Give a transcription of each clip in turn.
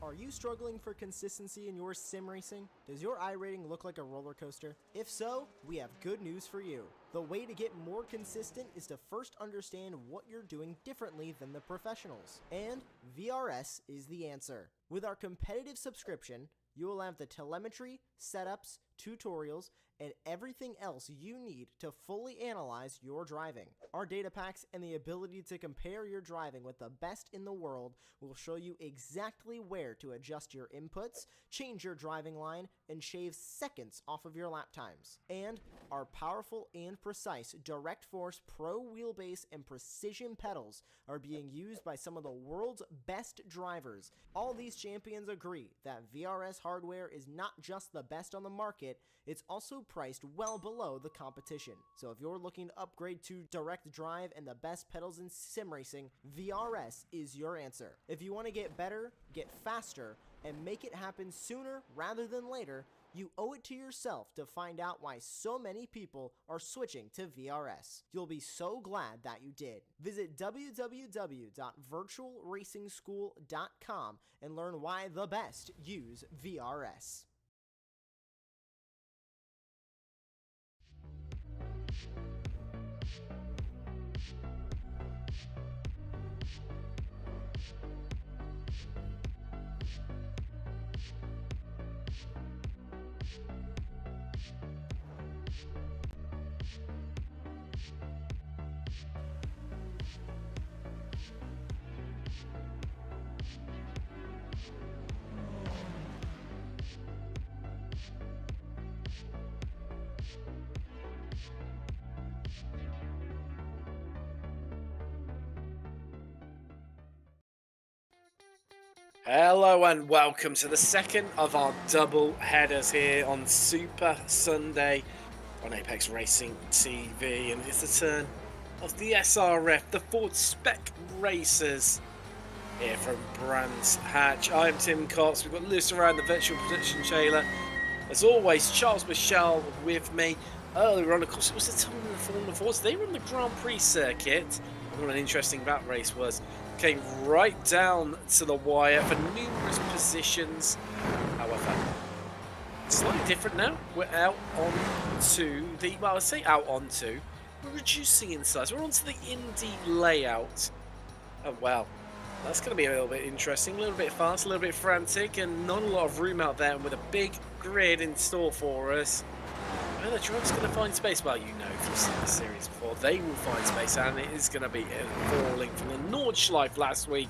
Are you struggling for consistency in your sim racing? Does your iRating look like a roller coaster? If so, we have good news for you. The way to get more consistent is to first understand what you're doing differently than the professionals. And VRS is the answer. With our competitive subscription, you will have the telemetry, setups, tutorials, and everything else you need to fully analyze your driving. Our data packs and the ability to compare your driving with the best in the world will show you exactly where to adjust your inputs, change your driving line, and shave seconds off of your lap times. And our powerful and precise Direct Force Pro wheelbase and precision pedals are being used by some of the world's best drivers. All these champions agree that VRS hardware is not just the best on the market, it's also priced well below the competition. So if you're looking to upgrade to direct drive and the best pedals in sim racing, VRS is your answer. If you want to get better, get faster, and make it happen sooner rather than later, you owe it to yourself to find out why so many people are switching to VRS. You'll be so glad that you did. Visit www.virtualracingschool.com and learn why the best use VRS. Hello and welcome to the second of our double headers here on Super Sunday on Apex Racing TV, and it's the turn of the SRF, the Ford Spec racers here from Brands Hatch. I'm Tim Cox. We've got Lewis around the virtual production trailer. As always, Charles Michel with me. Earlier on, of course, it was the time of the Formula Fords. They were on the Grand Prix circuit. What an interesting that race was. Came right down to the wire for numerous positions. However, slightly different now. We're out onto the, well, I say out onto, we're reducing in size. We're onto the Indy layout. Oh, well, that's going to be a little bit interesting, a little bit fast, a little bit frantic, and not a lot of room out there with a big grid in store for us. Where the truck's going to find space? Well, you know, if you've seen the series before, they will find space, and it is going to be falling from the Nordschleife last week.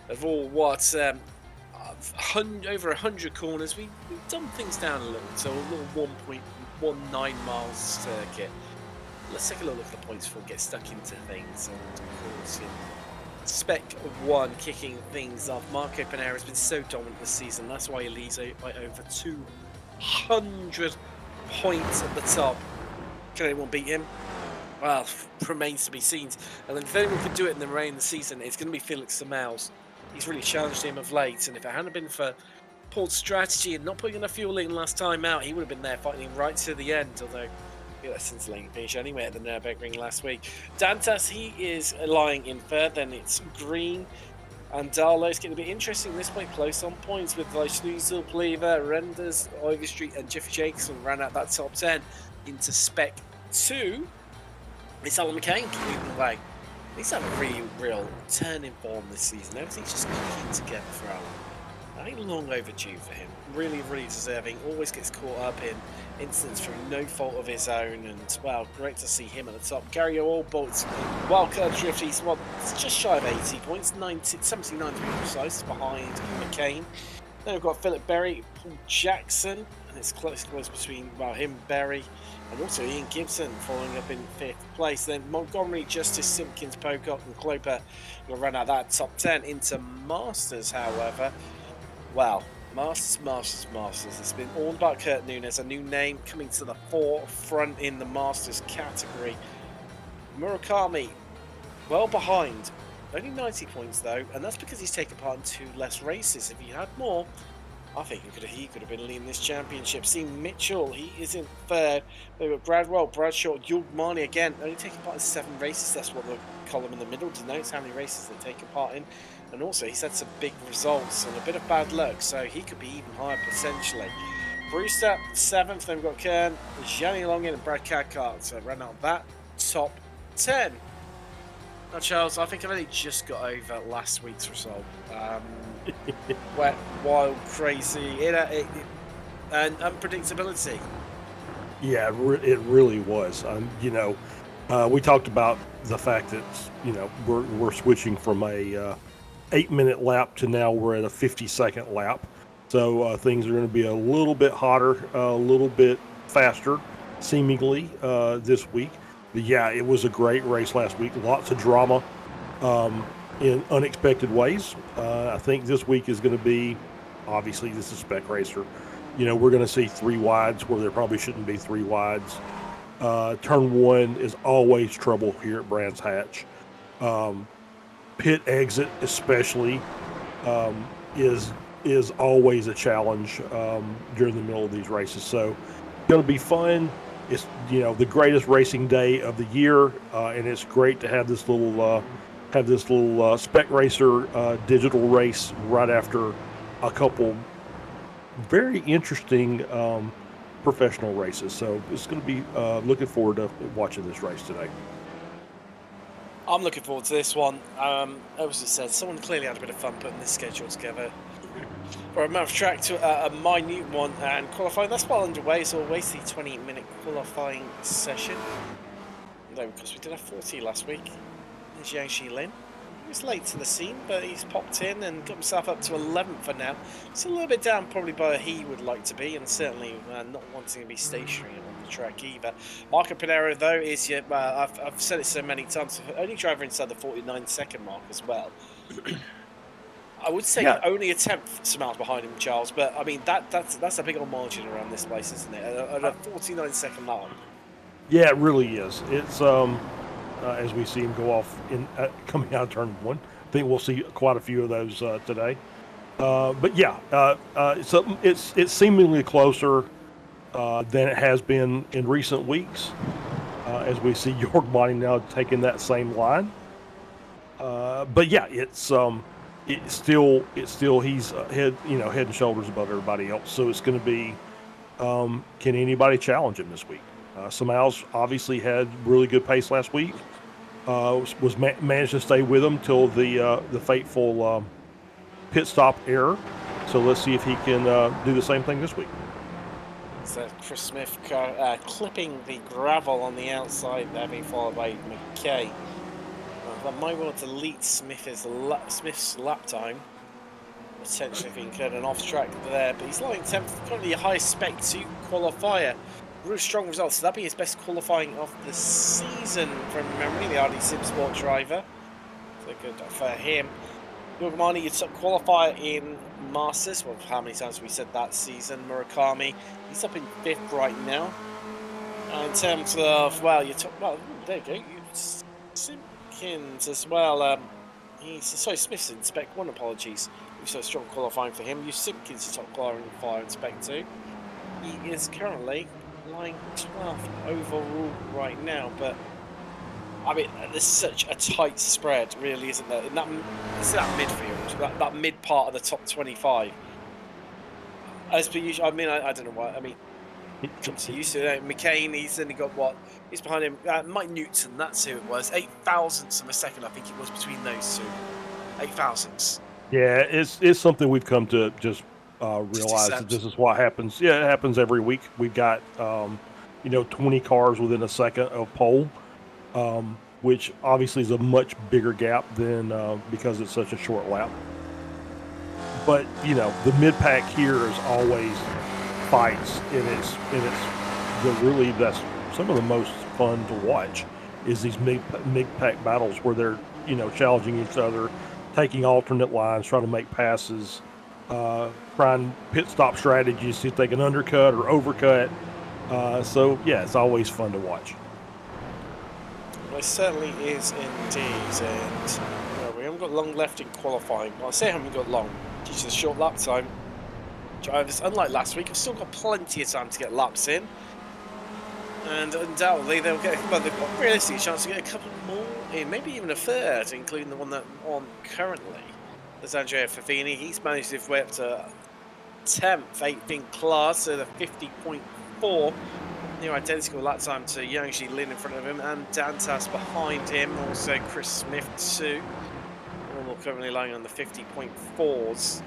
Of all what, over 100 corners, we've dumbed things down a little, so a little 1.19 miles circuit. Let's take a little look at the points before we get stuck into things. And of course, in Spec 1 kicking things off. Marco Panera has been so dominant this season. That's why he leads by over 200 points at the top. Can anyone beat him? Well, remains to be seen. And then if anyone could do it in the remainder of the season, it's going to be Felix Samels. He's really challenged him of late, and if it hadn't been for Paul's strategy and not putting enough fuel in last time out, he would have been there fighting right to the end, although he had a scintillating finish anyway at the Nürburgring last week. Dantas, he is lying in third, then it's Green and Darlow's getting a bit interesting at this point, close on points with Weisslusel, Pleaver, Renders, Overstreet and Jeffy Jakes ran out that top 10 into Spec 2. It's Alan McCain leading the way. He's had a real turn in form this season. Everything's just clicking together for Alan. I think long overdue for him. Really deserving. Always gets caught up in incidents through no fault of his own. And, well, great to see him at the top. Gary Oldbolt's wildcard drift. He's just shy of 80 points. 79 to be precise, behind McCain. Then we've got Philip Berry, Paul Jackson. And it's close between, well, him, Berry, and also Ian Gibson following up in 5th place. Then Montgomery, Justice, Simpkins, Pocock and Cloper will run out that top 10 into Masters, however. Well, Masters. It's been all about Kurt Nunes, a new name coming to the forefront in the Masters category. Murakami, well behind. Only 90 points though, and that's because he's taken part in 2 less races. If he had more, I think he could have been leading this championship. See Mitchell, he is in third. They've got Bradwell, Bradshaw, Yugmani again, only taking part in 7 races. That's what the column in the middle denotes, how many races they've taken part in. And also, he's had some big results and a bit of bad luck, so he could be even higher potentially. Brewster, 7th. Then we've got Kern, Gianni Longin, and Brad Cathcart. So ran out that top 10. Now, Charles, I think I've only just got over last week's result. Wet, wild, crazy, and unpredictability. Yeah, it really was. We talked about the fact that we're switching from a 8-minute lap to now we're at a 50-second lap. So things are going to be a little bit hotter, a little bit faster, seemingly this week. But yeah, it was a great race last week. Lots of drama in unexpected ways. I think this week is going to be, obviously, this is Spec Racer. We're going to see 3 wides where there probably shouldn't be 3 wides. Turn 1 is always trouble here at Brands Hatch. Pit exit, especially, is always a challenge during the middle of these races. So, it's going to be fun. It's the greatest racing day of the year, and it's great to have this little Spec Racer digital race right after a couple very interesting professional races. So it's going to be looking forward to watching this race today. I'm looking forward to this one. As I said, someone clearly had a bit of fun putting this schedule together. For a matter of track to a minute one, and qualifying, that's well underway. So we'll waste the 20-minute qualifying session. No, because we did have 40 last week. There's Yang Shi Lin. He was late to the scene, but he's popped in and got himself up to 11th for now. It's a little bit down probably by where he would like to be, and certainly not wanting to be stationary on the track either. Marco Pinero, though, is I've said it so many times, only driver inside the 49-second mark as well. I would say only a 10th some miles behind him, Charles, but I mean that's a big old margin around this place, isn't it? At a 49-second mark. Yeah, it really is. It's as we see him go off coming out of turn 1. I think we'll see quite a few of those today. But yeah, so it's seemingly closer than it has been in recent weeks, as we see York now taking that same line. But yeah, it's still he's head and shoulders above everybody else. So it's going to be, can anybody challenge him this week? Samals obviously had really good pace last week. Managed to stay with him till the fateful pit stop error. So let's see if he can do the same thing this week. So Chris Smith clipping the gravel on the outside there, being followed by McKay. That might well delete Smith's lap time. Potentially being cleared an off track there, but he's lying 10th, currently a high Spec 2 qualifier. Really strong results. So that'd be his best qualifying of the season from memory, the RD Sim Sport driver. So good for him. Yugmani, your top qualifier in Masters. Well, how many times have we said that season? Murakami, he's up in 5th right now. In terms of, well, your top, well, there you go. Simpkins as well. Smith's in Spec 1, apologies. So strong qualifying for him. Simpkins is top qualifier in Spec 2. He is currently lying 12th overall right now, but I mean, there's such a tight spread, really, isn't there? In that midfield, that mid part of the top 25. As per usual, I mean, I don't know why. I mean, comes to used to it. McCain, he's only got what? He's behind him. Mike Newton, that's who it was. 8 thousandths of a second, I think it was between those two. 8 thousandths. Yeah, it's something we've come to just realize that this is what happens. Yeah, it happens every week. We've got 20 cars within a second of pole, which obviously is a much bigger gap than because it's such a short lap. But the mid pack here is always fights, and that's some of the most fun to watch is these mid pack battles where they're challenging each other, taking alternate lines, trying to make passes. Trying pit stop strategies, see if they can undercut or overcut. So yeah, it's always fun to watch. Well, it certainly is indeed, and we haven't got long left in qualifying. Well, I say haven't got long due to the short lap time. drivers, unlike last week, have still got plenty of time to get laps in. And undoubtedly they'll get, well, they've got realistically a chance to get a couple more in, maybe even a third, including the one that on currently. There's Andrea Favini. He's managed his way up to 10th, 8th in class, so the 50.4. Near identical lap time to Yangji Lin in front of him, and Dantas behind him. Also Chris Smith too. All currently lying on the 50.4s.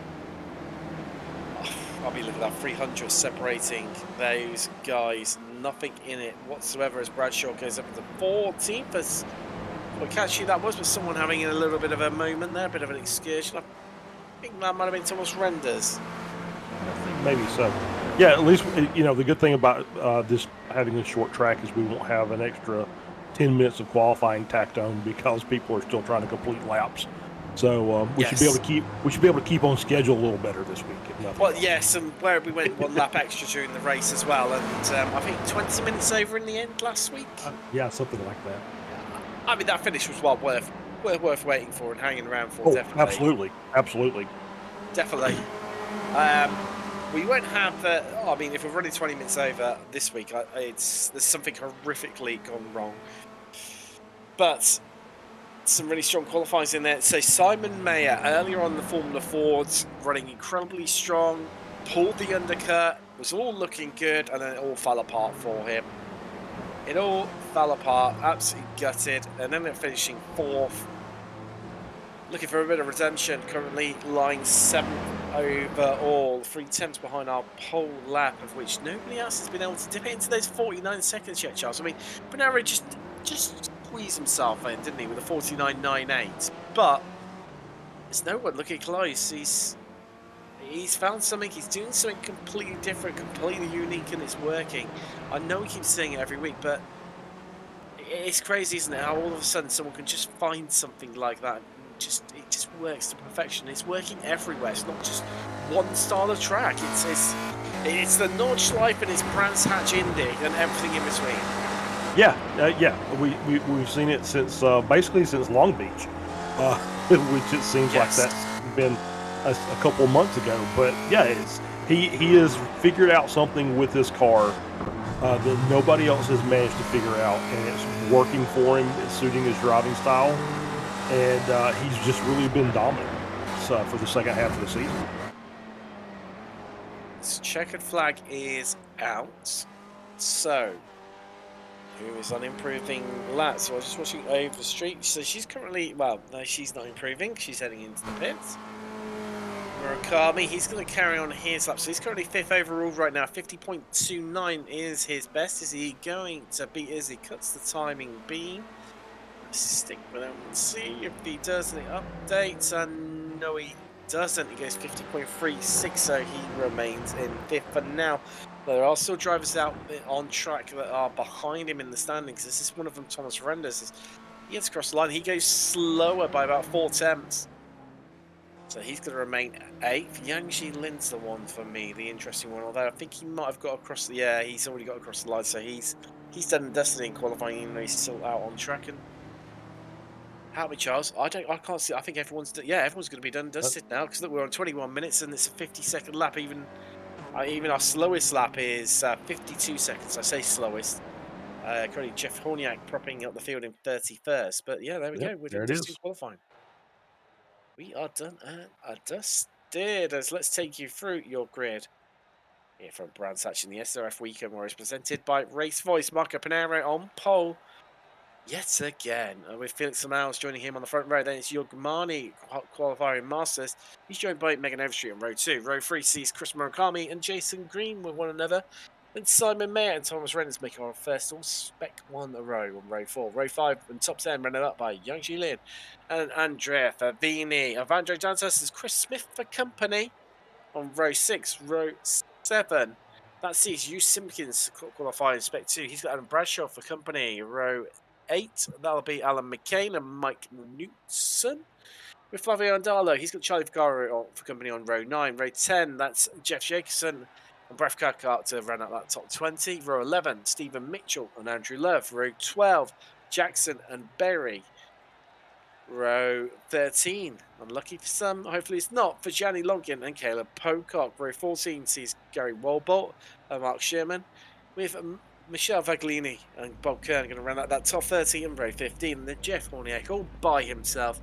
I'll be looking at that 300 separating those guys. Nothing in it whatsoever as Bradshaw goes up to 14th. As what catchy that was, someone having a little bit of a moment there, a bit of an excursion. I think that might have been Thomas Renders. Maybe so. Yeah, at least, you know, the good thing about this having a short track is we won't have an extra 10 minutes of qualifying tacked on because people are still trying to complete laps. So we should be able to keep on schedule a little better this week. If nothing else. Yes, and where we went one lap extra during the race as well, and I think 20 minutes over in the end last week. Yeah, something like that. I mean, that finish was well worth waiting for and hanging around for. Oh, definitely, absolutely. We won't have. I mean, if we're running 20 minutes over this week, there's something horrifically gone wrong. But some really strong qualifiers in there. So Simon Mayer, earlier on the Formula Fords, running incredibly strong, pulled the undercut, was all looking good, and then it all fell apart for him. It all fell apart, absolutely gutted, and then finishing 4th. Looking for a bit of redemption, currently lying 7th overall, 3/10 behind our pole lap, of which nobody else has been able to dip it into those 49 seconds yet, Charles. I mean, Bonaro just squeezed himself in, didn't he, with a 49.98? But there's no one looking close. He's found something. He's doing something completely different, completely unique, and it's working. I know he keeps saying it every week, but it's crazy, isn't it? How all of a sudden someone can just find something like that. It just works to perfection. It's working everywhere. It's not just one style of track. It's the Nordschleife and it's Brands Hatch Indy and everything in between. Yeah. We've seen it since basically since Long Beach, which it seems like that's been a couple of months ago. But yeah, he has figured out something with this car that nobody else has managed to figure out, and it's working for him. It's suiting his driving style. And he's just really been dominant for the second half of the season. This checkered flag is out. So, who is on improving laps? So I was just watching over the street. So she's currently, well, no, she's not improving. She's heading into the pits. Murakami, he's going to carry on his lap. So he's currently 5th overall right now. 50.29 is his best. Is he going to beat as he cuts the timing beam? Stick with him and see if he does any updates. And no, he doesn't. He goes 50.36, so he remains in 5th for now. There are still drivers out on track that are behind him in the standings. This is one of them, Thomas Renders. He gets across the line. He goes slower by about 4/10. So he's going to remain 8th. Yangji Lin's the one for me, the interesting one. Although I think he might have got across the he's already got across the line. So he's done and dusted in qualifying, even though he's still out on track. And help me, Charles. I can't see. I think everyone's going to be done and dusted now, because look, we're on 21 minutes and it's a 50-second lap. Even our slowest lap is 52 seconds. I say slowest. Currently, Jeff Horniak propping up the field in 31st. But yeah, there we go. We're done dusting qualifying. We are done and dusted. Let's take you through your grid here from Brands Hatch in the SRF Weekend, where it's presented by Race Voice. Marco Pinero on pole yet again, with Felix Samaras joining him on the front row. Then it's Yogmani qualifying Masters. He's joined by Megan Overstreet on row 2. Row 3 sees Chris Murakami and Jason Green with one another. Then Simon Mayer and Thomas Reynolds making our first all Spec 1 row on row 4. Row 5 and top 10 running up by Yangji Lin and Andrea Favini. Avandro Dantas is Chris Smith for company on row 6. Row 7. That sees Hugh Simpkins qualifying Spec 2. He's got Adam Bradshaw for company. Row 8, that'll be Alan McCain and Mike Newton. With Flavio Andalo, he's got Charlie Vigaro for company on row 9. Row 10, that's Jeff Jacobson and Bref Kakart to run out that top 20. Row 11, Stephen Mitchell and Andrew Love. Row 12, Jackson and Berry. Row 13. Unlucky for some, hopefully it's not, for Gianni Logan and Caleb Pocock. Row 14 sees Gary Walbolt and Mark Sherman, with Michelle Vaglini and Bob Kern going to run out that top 30 in row 15. And then Jeff Horniak all by himself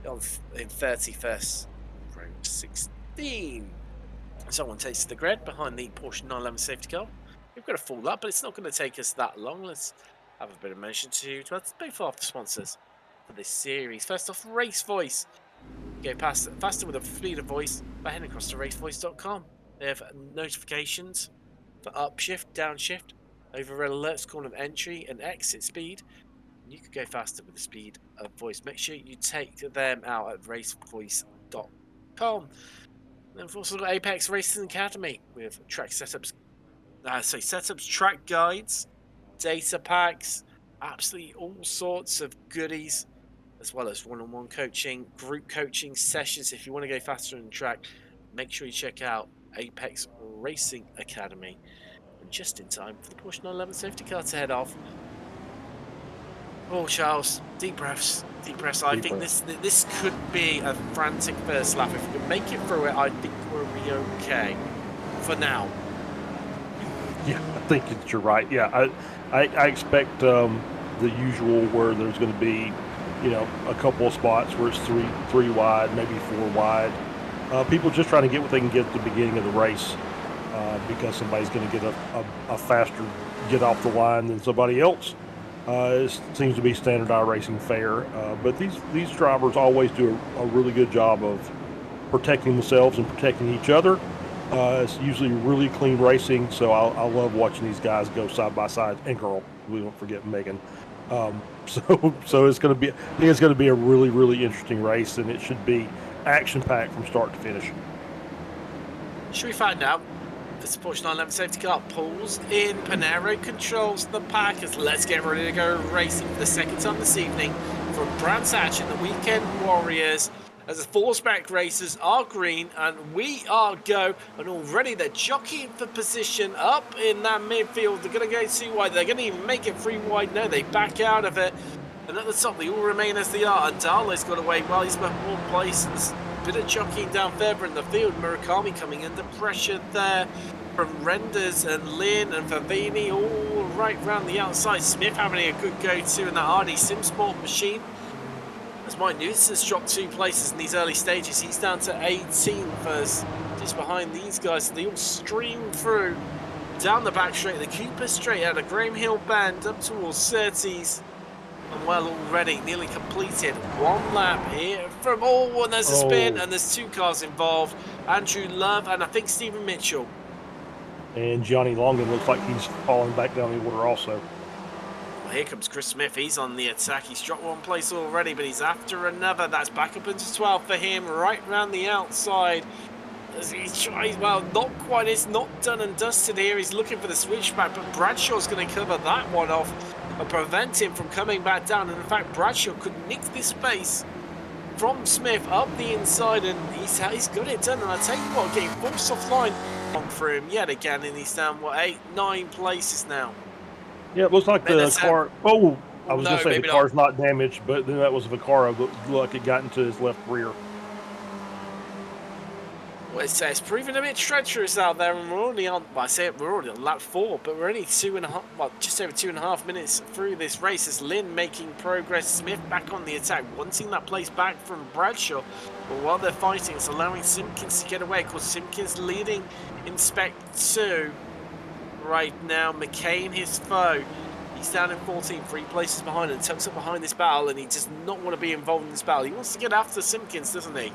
in 31st, row 16. Someone takes the grid behind the Porsche 911 safety car. We've got a full lap, but it's not going to take us that long. Let's have a bit of mention to both of the sponsors for this series. First off, Race Voice. Go faster with a speed of voice by heading across to racevoice.com. They have notifications for upshift, downshift, over alerts, call of entry and exit speed. And you could go faster with the speed of voice. Make sure you take them out at racevoice.com. And we've also got Apex Racing Academy with track setups, track guides, data packs, absolutely all sorts of goodies, as well as one-on-one coaching, group coaching sessions. If you want to go faster on the track, make sure you check out Apex Racing Academy. And just in time for the Porsche 911 safety car to head off. Oh, Charles, deep breaths. I think this could be a frantic first lap. If we can make it through it, I think we'll be okay for now. Yeah, I think you're right. Yeah, I expect the usual where there's going to be, a couple of spots where it's three wide, maybe 4 wide. People just trying to get what they can get at the beginning of the race because somebody's going to get a faster get off the line than somebody else. It seems to be standard iRacing fare, but these drivers always do a really good job of protecting themselves and protecting each other. It's usually really clean racing, so I love watching these guys go side by side, and girl, we don't forget Megan. So it's going to be, I think it's going to be a really, really interesting race, and it should be action-packed from start to finish. Should we find out? This Porsche 911 safety car pulls in. Panero controls the pack as let's get ready to go racing for the second time this evening from Brands Hatch and the Weekend Warriors. As the 4 Spec racers are green and we are go, and already they're jockeying for position up in that midfield. They're going to go 2 wide. They're going to even make it 3 wide. No, they back out of it. And at the top, they all remain as they are. And Darley's got away well. He's got more place. Bit of jockeying down further in the field. Murakami coming under pressure there from Renders and Lynn and Favini all right round the outside. Smith having a good go too in that RD Simsport machine. As Mike Newton has dropped 2 places in these early stages. He's down to 18th first, just behind these guys. They all stream through down the back straight. The Cooper straight out of Graham Hill Bend up towards Surtees. And well, already nearly completed 1 lap here from and there's a spin and there's 2 cars involved. Andrew Love and I think Stephen Mitchell. And Johnny Longden looks like he's falling back down the order also. Well, here comes Chris Smith. He's on the attack. He's dropped 1 place already, but he's after another. That's back up into 12 for him, right round the outside. As he tries, well, not quite. It's not done and dusted here. He's looking for the switchback, but Bradshaw's going to cover that one off and prevent him from coming back down. And in fact, Bradshaw could nick this space from Smith up the inside, and he's got it done. And I tell you what, getting forced offline through him yet again, and he's down 8, 9 places now. Yeah, it looks like the car. Oh, I was going to say the car's not damaged, but then that was Vaccaro. Looked like it got into his left rear. Well, it's proving a bit treacherous out there, and we're already on. Well, I say we're already on lap 4, but we're only 2.5, well, just over 2.5 minutes through this race. As Lynn making progress, Smith back on the attack, wanting that place back from Bradshaw. But while they're fighting, it's allowing Simpkins to get away. Of course, Simpkins leading in Spec 2 right now. McCain, his foe, he's down in 14th, 3 places behind, and tucks up behind this battle, and he does not want to be involved in this battle. He wants to get after Simpkins, doesn't he?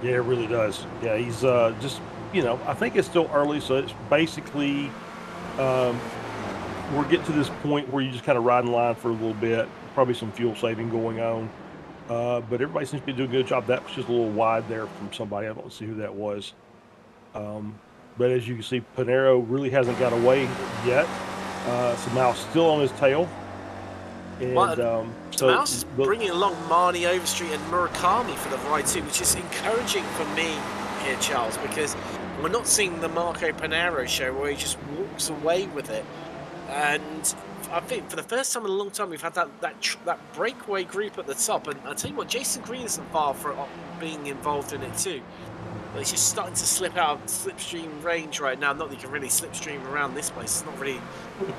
Yeah, it really does. Yeah, he's just, I think it's still early, so it's basically we're getting to this point where you just kind of ride in line for a little bit, probably some fuel saving going on. But everybody seems to be doing a good job. That was just a little wide there from somebody. I don't see who that was. But as you can see, Panero really hasn't got away yet. So now still on his tail. And so Mouse is bringing along Marnie Overstreet and Murakami for the ride too, which is encouraging for me here, Charles, because we're not seeing the Marco Panero show where he just walks away with it. And I think for the first time in a long time, we've had that breakaway group at the top. And I tell you what, Jason Green isn't far from being involved in it too. But he's just starting to slip out of slipstream range right now. Not that you can really slipstream around this place. It's not really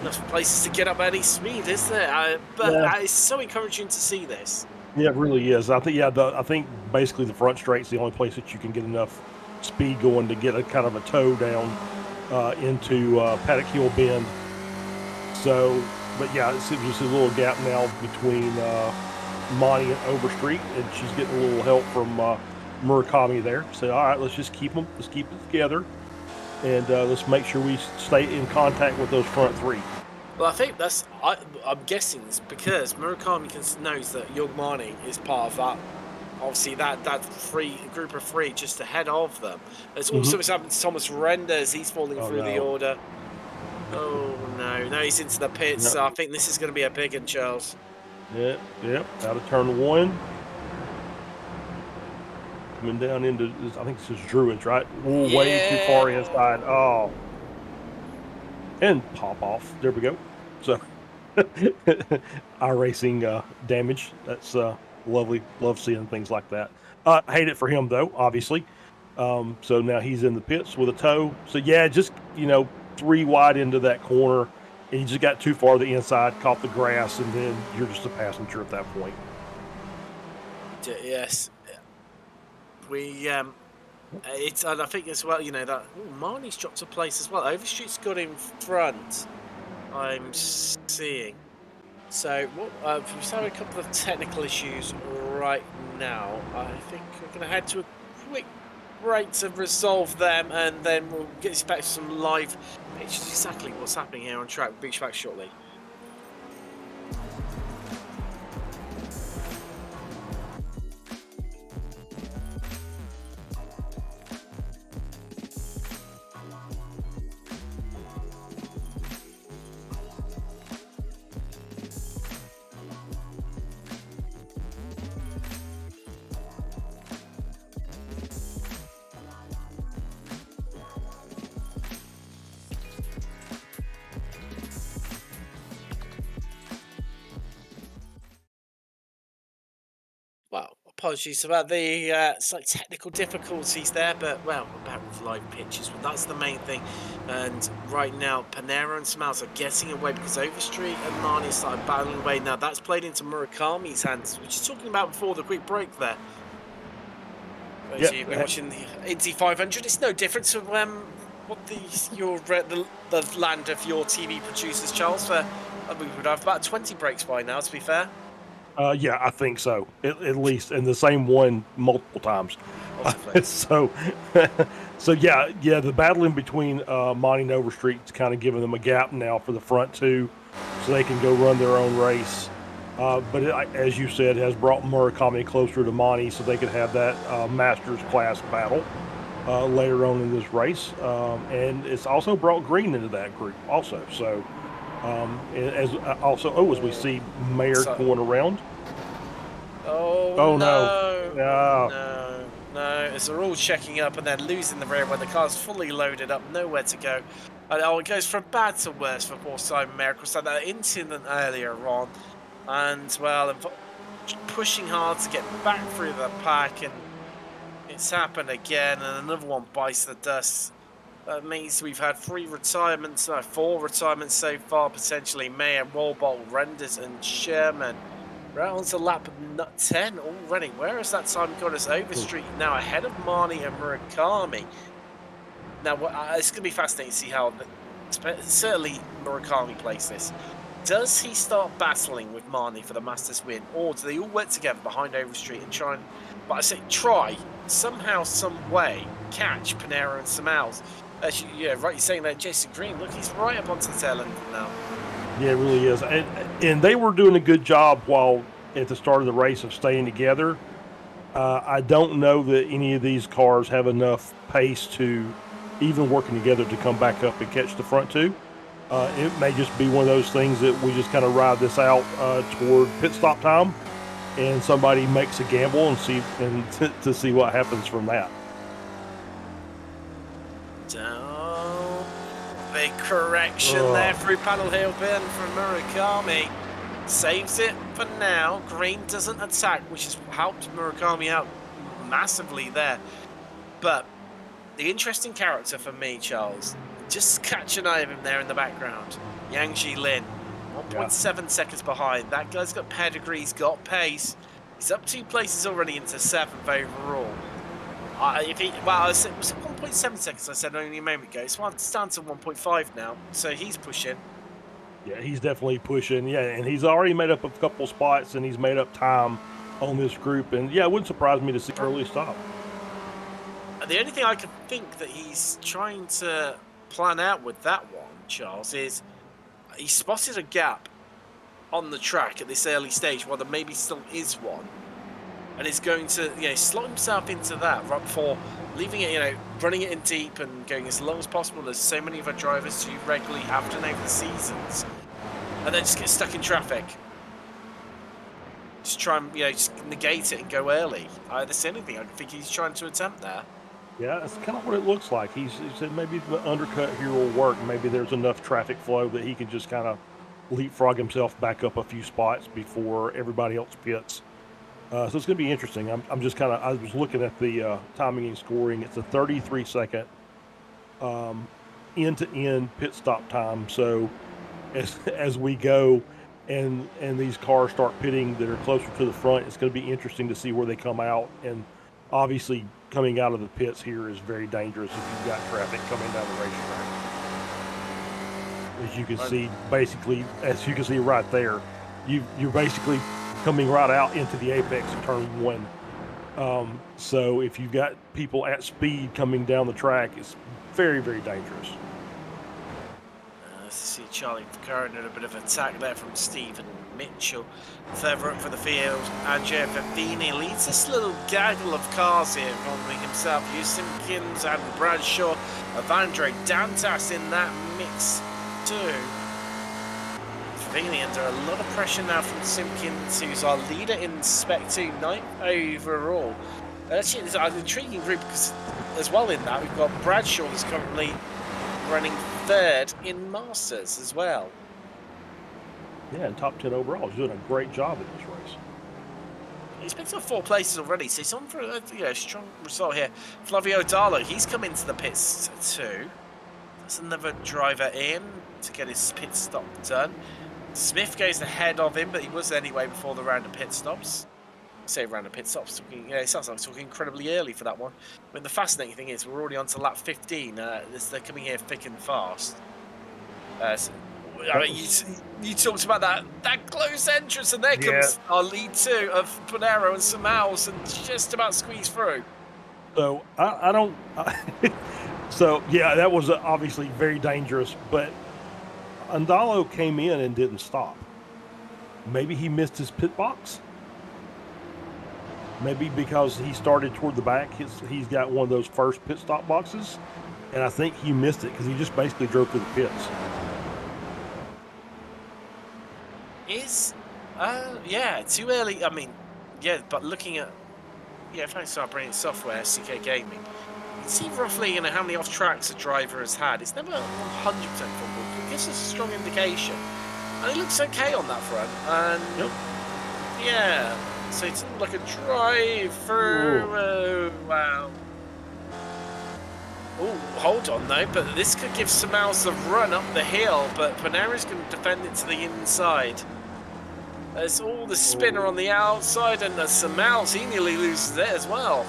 enough places to get up any speed, is there? But it's so encouraging to see this. Yeah, it really is. I think I think basically the front straight's the only place that you can get enough speed going to get a kind of a toe down into Paddock Hill Bend. So, but yeah, it's just a little gap now between Monty and Overstreet, and she's getting a little help from Murakami there. So, all right, let's just keep them. Let's keep it together, and let's make sure we stay in contact with those front three. Well, I think I'm guessing it's because Murakami knows that Young Mani is part of that. Obviously, that group of three just ahead of them. There's also what's happened to Thomas Renders. He's falling through the order. Oh no, he's into the pits. Yep. So I think this is going to be a big one, Charles. Yep. Out of turn one. Coming down into, I think this is Druids, right? Ooh, way too far inside. Oh. And pop off. There we go. So, iRacing damage. That's lovely. Love seeing things like that. Hate it for him, though, obviously. So now he's in the pits with a toe. So, yeah, just, 3 wide into that corner. And you just got too far to the inside, caught the grass, and then you're just a passenger at that point. Yes. And I think as well, that Marnie's dropped a place as well. Overstreet's got in front, I'm seeing. So we're having a couple of technical issues right now. I think we're going to head to a quick break to resolve them, and then we'll get back to some live pictures exactly what's happening here on track. We'll be back shortly. Apologies about the slight technical difficulties there, but well, we're back with live pitches. But that's the main thing. And right now, Panera and Smiles are getting away because Overstreet and Marnie started battling away. Now that's played into Murakami's hands, which is talking about before the quick break there. Those of you watching the Indy 500, it's no different to what the land of your TV producers, Charles. We would have about 20 breaks by now, to be fair. Yeah, I think so. At least, and the same one multiple times. So yeah, the battling between Monty and Overstreet's kind of giving them a gap now for the front two, so they can go run their own race. But as you said, it has brought Murakami closer to Monty, so they could have that Masters class battle later on in this race. And it's also brought Green into that group also. So. As we see Mayer going around. Oh no! As they're all checking up and then losing the rear when the car's fully loaded up, nowhere to go. And it goes from bad to worse for poor Simon Mayer. Of course, had that incident earlier on, and well, pushing hard to get back through the pack, and it's happened again, and another one bites the dust. That means we've had 4 retirements so far, potentially. Mayer, Walbolt, Renders, and Sherman. Right on to lap 10 already. Where has that time gone? As Overstreet now ahead of Marnie and Murakami. Now, it's going to be fascinating to see how, certainly Murakami plays this. Does he start battling with Marnie for the Masters win? Or do they all work together behind Overstreet and try, somehow, some way, catch Panera and Samals? You're saying that Jason Green, look, he's right up onto the tail end now. Yeah, it really is. And they were doing a good job while at the start of the race of staying together. I don't know that any of these cars have enough pace to even working together to come back up and catch the front two. It may just be one of those things that we just kind of ride this out toward pit stop time, and somebody makes a gamble and to see what happens from that. big correction there through paddle heel burn from Murakami. Saves it for now. Green doesn't attack, which has helped Murakami out massively there. But the interesting character for me, Charles, just catch an eye of him there in the background. Yang Jilin, 1.7 seconds behind. That guy's got pedigree, he's got pace. He's up 2 places already into 7th overall. It was 1.7 seconds, I said only a moment ago. It's down to 1.5 now, so he's pushing. Yeah, he's definitely pushing. Yeah, and he's already made up a couple spots, and he's made up time on this group. And yeah, it wouldn't surprise me to see early stop. The only thing I can think that he's trying to plan out with that one, Charles, is he spotted a gap on the track at this early stage where there maybe still is one, and is going to slot himself into that right before leaving it, running it in deep and going as long as possible. There's so many of our drivers who regularly have done over the seasons, and then just get stuck in traffic. Just try and just negate it and go early. That's the only thing I think he's trying to attempt there. Yeah, that's kind of what it looks like. He said maybe the undercut here will work. Maybe there's enough traffic flow that he can just kind of leapfrog himself back up a few spots before everybody else pits. So it's going to be interesting. I'm just kind of, I was looking at the timing and scoring. It's a 33-second end-to-end pit stop time. So as we go and these cars start pitting that are closer to the front, it's going to be interesting to see where they come out. And obviously, coming out of the pits here is very dangerous if you've got traffic coming down the racetrack. As you can see, basically, right there, you're basically coming right out into the apex of turn 1. So if you've got people at speed coming down the track, it's very, very dangerous. Let's see Charlie Curran in a bit of attack there from Stephen Mitchell. Further up for the field, Andrea Favini leads this little gaggle of cars here, involving himself, Simpkins and Bradshaw. Evandre Dantas in that mix too. Favini under a lot of pressure now from Simpkins, who's our leader in Spec 2, 9th overall. Actually, it's an intriguing group because as well in that, we've got Bradshaw, who's currently running 3rd in Masters as well. Yeah, and top 10 overall. He's doing a great job in this race. He's picked up 4 places already, so he's on for a strong result here. Flavio Darlo, he's come into the pits too. That's another driver in to get his pit stop done. Smith goes ahead of him, but he was anyway before the round of pit stops. I say round of pit stops, it sounds like we're talking incredibly early for that one. I mean, the fascinating thing is we're already on to lap 15. They're coming here thick and fast. You talked about that close entrance, and there comes our lead 2 of Panero and Samals, and just about squeeze through. So I don't. So yeah, that was obviously very dangerous. But Andalo came in and didn't stop. Maybe he missed his pit box. Maybe because he started toward the back, he's got one of those first pit stop boxes, and I think he missed it because he just basically drove through the pits. Too early. I mean, but looking at if I start bringing software, CK Gaming, you can see roughly how many off tracks a driver has had. It's never 100% football. It gives us a strong indication, and it looks okay on that front. And so it's like a drive through. Oh, wow. Oh, hold on though, but this could give Samals a run up the hill, but Panera's going to defend it to the inside. There's all the spinner on the outside, and Samals, he nearly loses it as well.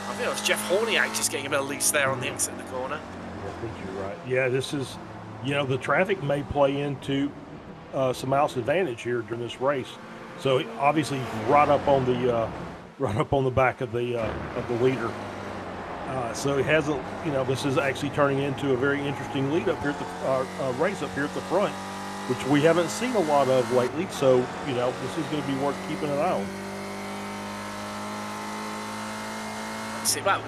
I think it was Jeff Horniak just getting a bit loose there on the exit of the corner. I think you're right. Yeah, this is, the traffic may play into Samals' advantage here during this race. So obviously, right up on the back of the leader. So it hasn't, this is actually turning into a very interesting lead up here at the race up here at the front, which we haven't seen a lot of lately. So, this is going to be worth keeping an eye on. See, well,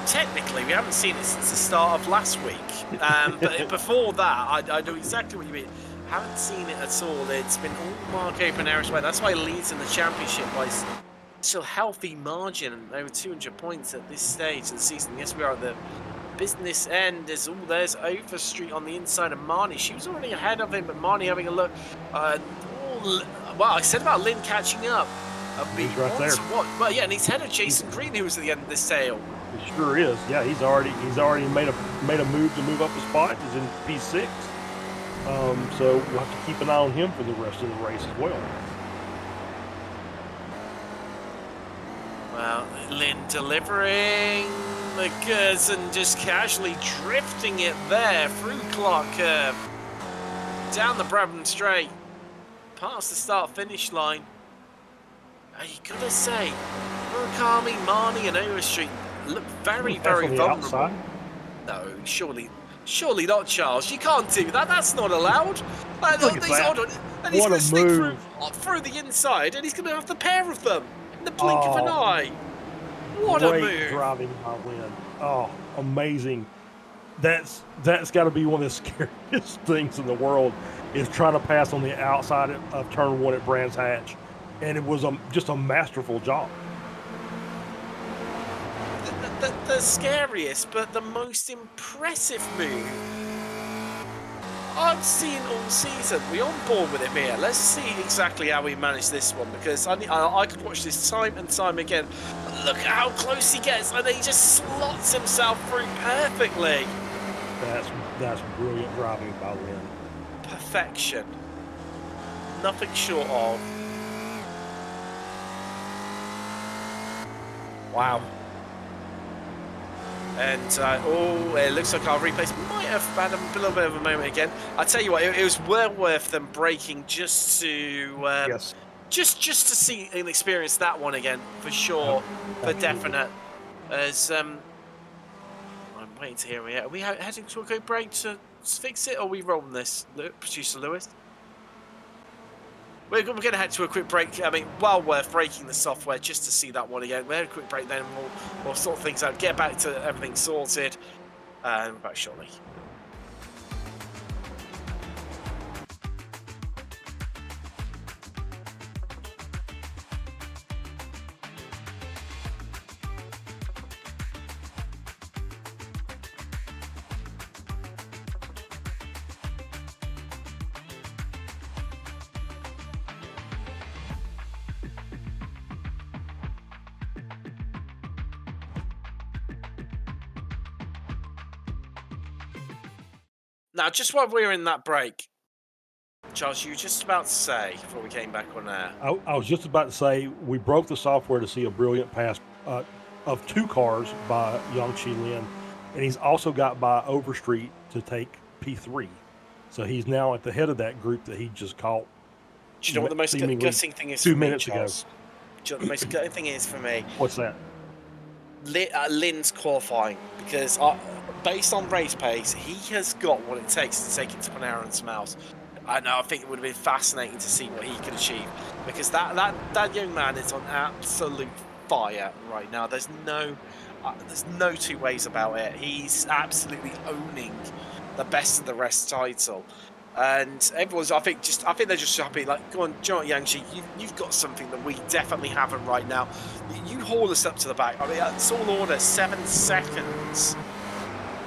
technically, we haven't seen it since the start of last week. But before that, I know exactly what you mean. Haven't seen it at all. It's been all Marco Panera's way. That's why he leads in the championship by still healthy margin, over 200 points at this stage of the season. Yes, we are at the business end. There's Overstreet on the inside of Marnie. She was already ahead of him, but Marnie having a look. Well, I said about Lynn catching up. He's right there. Well, yeah, and he's ahead of Jason Green, who was at the end of this tail. It sure is. Yeah, he's already made a move to move up a spot. He's in P6. So we'll have to keep an eye on him for the rest of the race as well. Well, Lynn delivering the goods and just casually drifting it there through Clark Curve, down the Brabham Straight, past the start-finish line. You gotta say, Murakami, Marnie, and Overstreet look very, very vulnerable. Outside? No, surely not, Charles. You can't do that. That's not allowed. And he's going to sneak through the inside, and he's going to have the pair of them in the blink of an eye. What a move! Great driving by Lynn. Oh, amazing. That's got to be one of the scariest things in the world, is trying to pass on the outside of turn 1 at Brands Hatch. And it was just a masterful job. The scariest, but the most impressive move I've seen all season. We're on board with him here. Let's see exactly how we manage this one, because I could watch this time and time again. Look at how close he gets, and he just slots himself through perfectly. That's brilliant driving by Lynn. Perfection. Nothing short of. Wow. And, it looks like our replays might have had a little bit of a moment again. I tell you what, it was well worth them breaking just to yes. just to see and experience that one again, for sure, for definite. As I'm waiting to hear it. Are we heading to a quick break to fix it, or are we rolling this, Producer Lewis? We're going to head to a quick break. I mean, well worth breaking the software just to see that one again. We'll have a quick break, then we'll sort things out, get back to everything sorted, and we're back shortly. Now, just while we were in that break, Charles, you were just about to say, before we came back on air. I was just about to say, we broke the software to see a brilliant pass of 2 cars by Yangqi Lin, and he's also got by Overstreet to take P3. So he's now at the head of that group that he just caught. Do you know what the most gutting thing is 2 for minutes me, Charles? ago. Do you know what the most gutting thing is for me? What's that? Lin's qualifying, because based on race pace, he has got what it takes to take it to Panera and Smells. I know. I think it would have been fascinating to see what he could achieve, because that young man is on absolute fire right now. There's no two ways about it. He's absolutely owning the best of the rest title, and everyone's. I think they're just happy. Like, go on, John Yangqi, you've got something that we definitely haven't right now. You haul us up to the back. I mean, it's all order 7 seconds.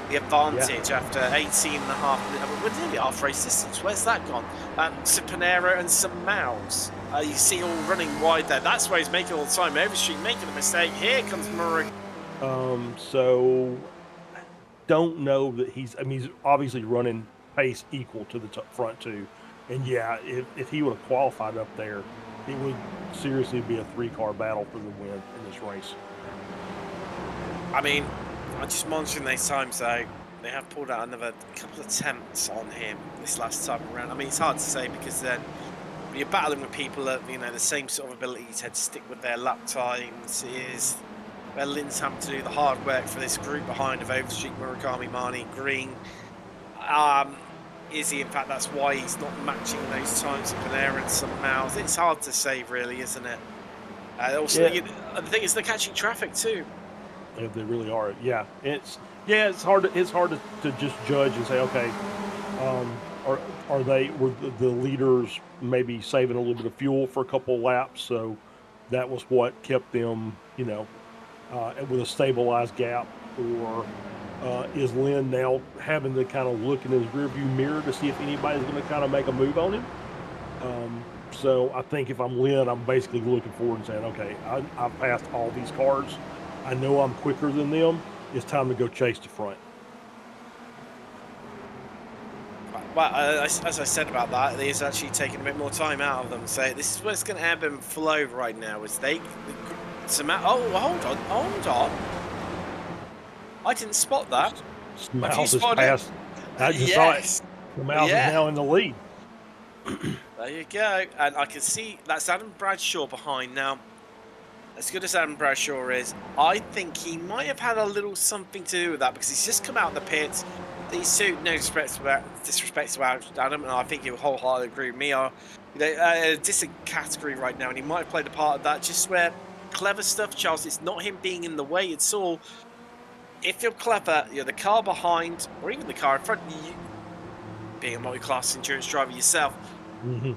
The advantage after 18 and a half. We're nearly half race distance. Where's that gone? To Panera and some Mouse. You see all running wide there. That's where he's making all the time. Overstreet making a mistake. Here comes Murray. So don't know that he's obviously running pace equal to the front 2. And yeah, if he would have qualified up there, it would seriously be a 3-car battle for the win in this race. I mean, I'm just monitoring these times though. They have pulled out another couple of attempts on him this last time around. I mean, it's hard to say, because then you're battling with people that, the same sort of ability to stick with their lap times. Is where Lin's having to do the hard work for this group behind of Overstreet, Murakami, Marnie, Green. Is he? In fact, that's why he's not matching those times of Panera and some Mouse. It's hard to say, really, isn't it? Also, the thing is, they're catching traffic too. If they really are, it's hard to just judge and say, okay, were the leaders maybe saving a little bit of fuel for a couple of laps, so that was what kept them, with a stabilized gap, or Is Lynn now having to kind of look in his rearview mirror to see if anybody's going to kind of make a move on him? So I think if I'm Lynn, I'm basically looking forward and saying, okay, I've passed all these cars. I know I'm quicker than them. It's time to go chase the front. Well, as I said about that, he's actually taking a bit more time out of them. So this is where it's going to ebb and flow right now. Is they hold on. I didn't spot that. Smiles is past. I just saw it. Smiles is now in the lead. There you go. And I can see that's Adam Bradshaw behind now. As good as Adam Bradshaw is, I think he might have had a little something to do with that because he's just come out of the pits. These two, no disrespect to Adam, and I think he'll wholeheartedly agree with me, are a distant category right now, and he might have played a part of that. Just where clever stuff, Charles. It's not him being in the way. It's all if you're clever, the car behind, or even the car in front of you, being a multi-class endurance driver yourself. Mm-hmm.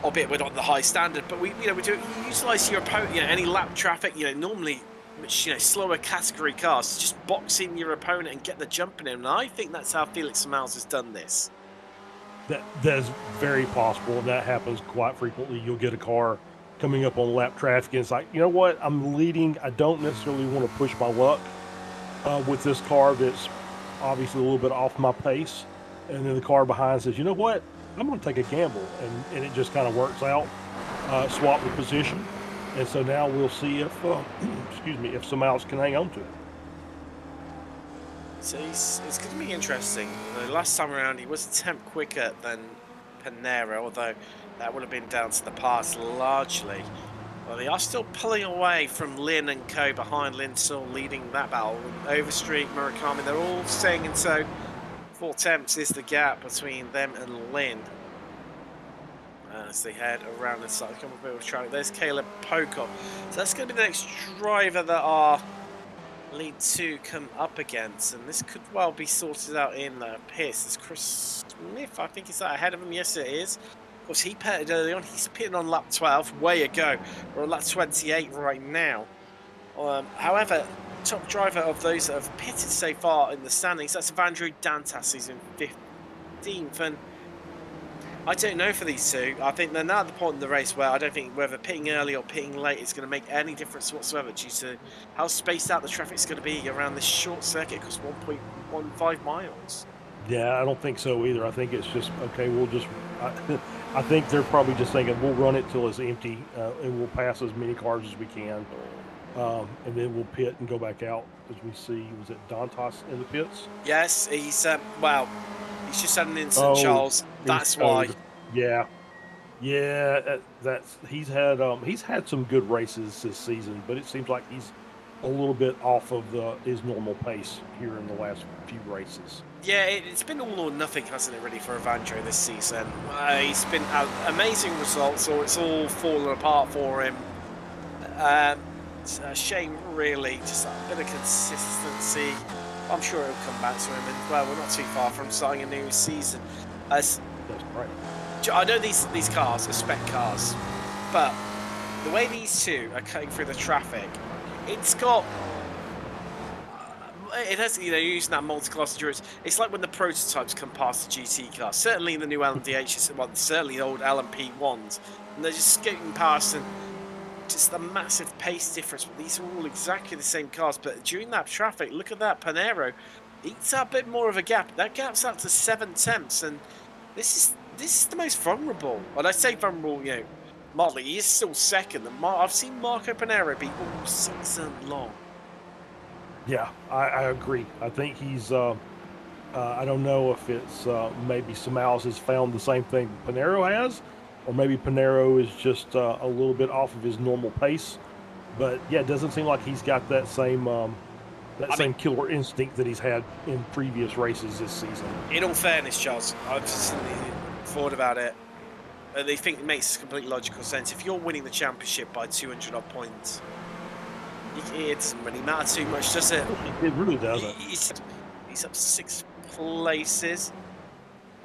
Albeit we're not the high standard, but we do utilize your opponent. Any lap traffic. Normally, slower category cars, just box in your opponent and get the jump in him. And I think that's how Felix Miles has done this. That is very possible. That happens quite frequently. You'll get a car coming up on lap traffic, and it's like, you know what? I'm leading. I don't necessarily want to push my luck with this car that's obviously a little bit off my pace. And then the car behind says, you know what? I'm going to take a gamble, and it just kind of works out, swap the position, and so now we'll see if, if someone else can hang on to it. So it's going to be interesting. The last time around, he was a tenth quicker than Panero, although that would have been down to the pass largely. Well, they are still pulling away from Lynn and co behind. Lynn still leading that battle. Overstreet, Murakami, they're all staying in tow. 4 tenths is the gap between them and Lynn as they head around the side. Come a bit of traffic. There's Caleb Pocock. So that's going to be the next driver that our lead 2 come up against, and this could well be sorted out in the pits. There's Chris Smith, I think he's ahead of him. Yes, it is. Of course, he pitted early on. He's pitting on lap 12. Way ago. We're on lap 28 right now. However, top driver of those that have pitted so far in the standings, that's Evandro Dantas, who's in 15th, and I don't know for these two. I think they're now at the point in the race where I don't think whether pitting early or pitting late is going to make any difference whatsoever due to how spaced out the traffic's going to be around this short circuit, because 1.15 miles. Yeah, I don't think so either. I think it's just, okay, we'll just, I think they're probably just thinking we'll run it till it's empty and we'll pass as many cars as we can. And then we'll pit and go back out, as we see. Was it Dantas in the pits? Yes, he's he's just had an incident, Charles. That's why. Yeah, that's he's had some good races this season, but it seems like he's a little bit off of his normal pace here in the last few races. Yeah, it's been all or nothing, hasn't it, really, for Evandro this season? He's been amazing results, or it's all fallen apart for him. It's a shame, really, just a bit of consistency. I'm sure it'll come back to him, and well, we're not too far from starting a new season. That's right. I know these cars are spec cars, but the way these two are cutting through the traffic, it's got. It has, using that multi-class endurance. It's like when the prototypes come past the GT cars. Certainly the new LMDHs, well, certainly the old LMP1s, and they're just skating past and. Just a massive pace difference, but these are all exactly the same cars. But during that traffic, look at that, Panero eats out a bit more of a gap. That gap's out to 7 tenths, and this is the most vulnerable. When I say vulnerable, Motley, he is still second. I've seen Marco Panero be all season long. Yeah, I agree. I think he's. I don't know if it's maybe Samaus has found the same thing Panero has. Or maybe Panero is just a little bit off of his normal pace, but yeah, it doesn't seem like he's got that same same killer instinct that he's had in previous races this season. In all fairness, Charles, I've just thought about it. They think it makes complete logical sense. If you're winning the championship by 200 odd points, it doesn't really matter too much, does it? It really doesn't. He's up 6 places.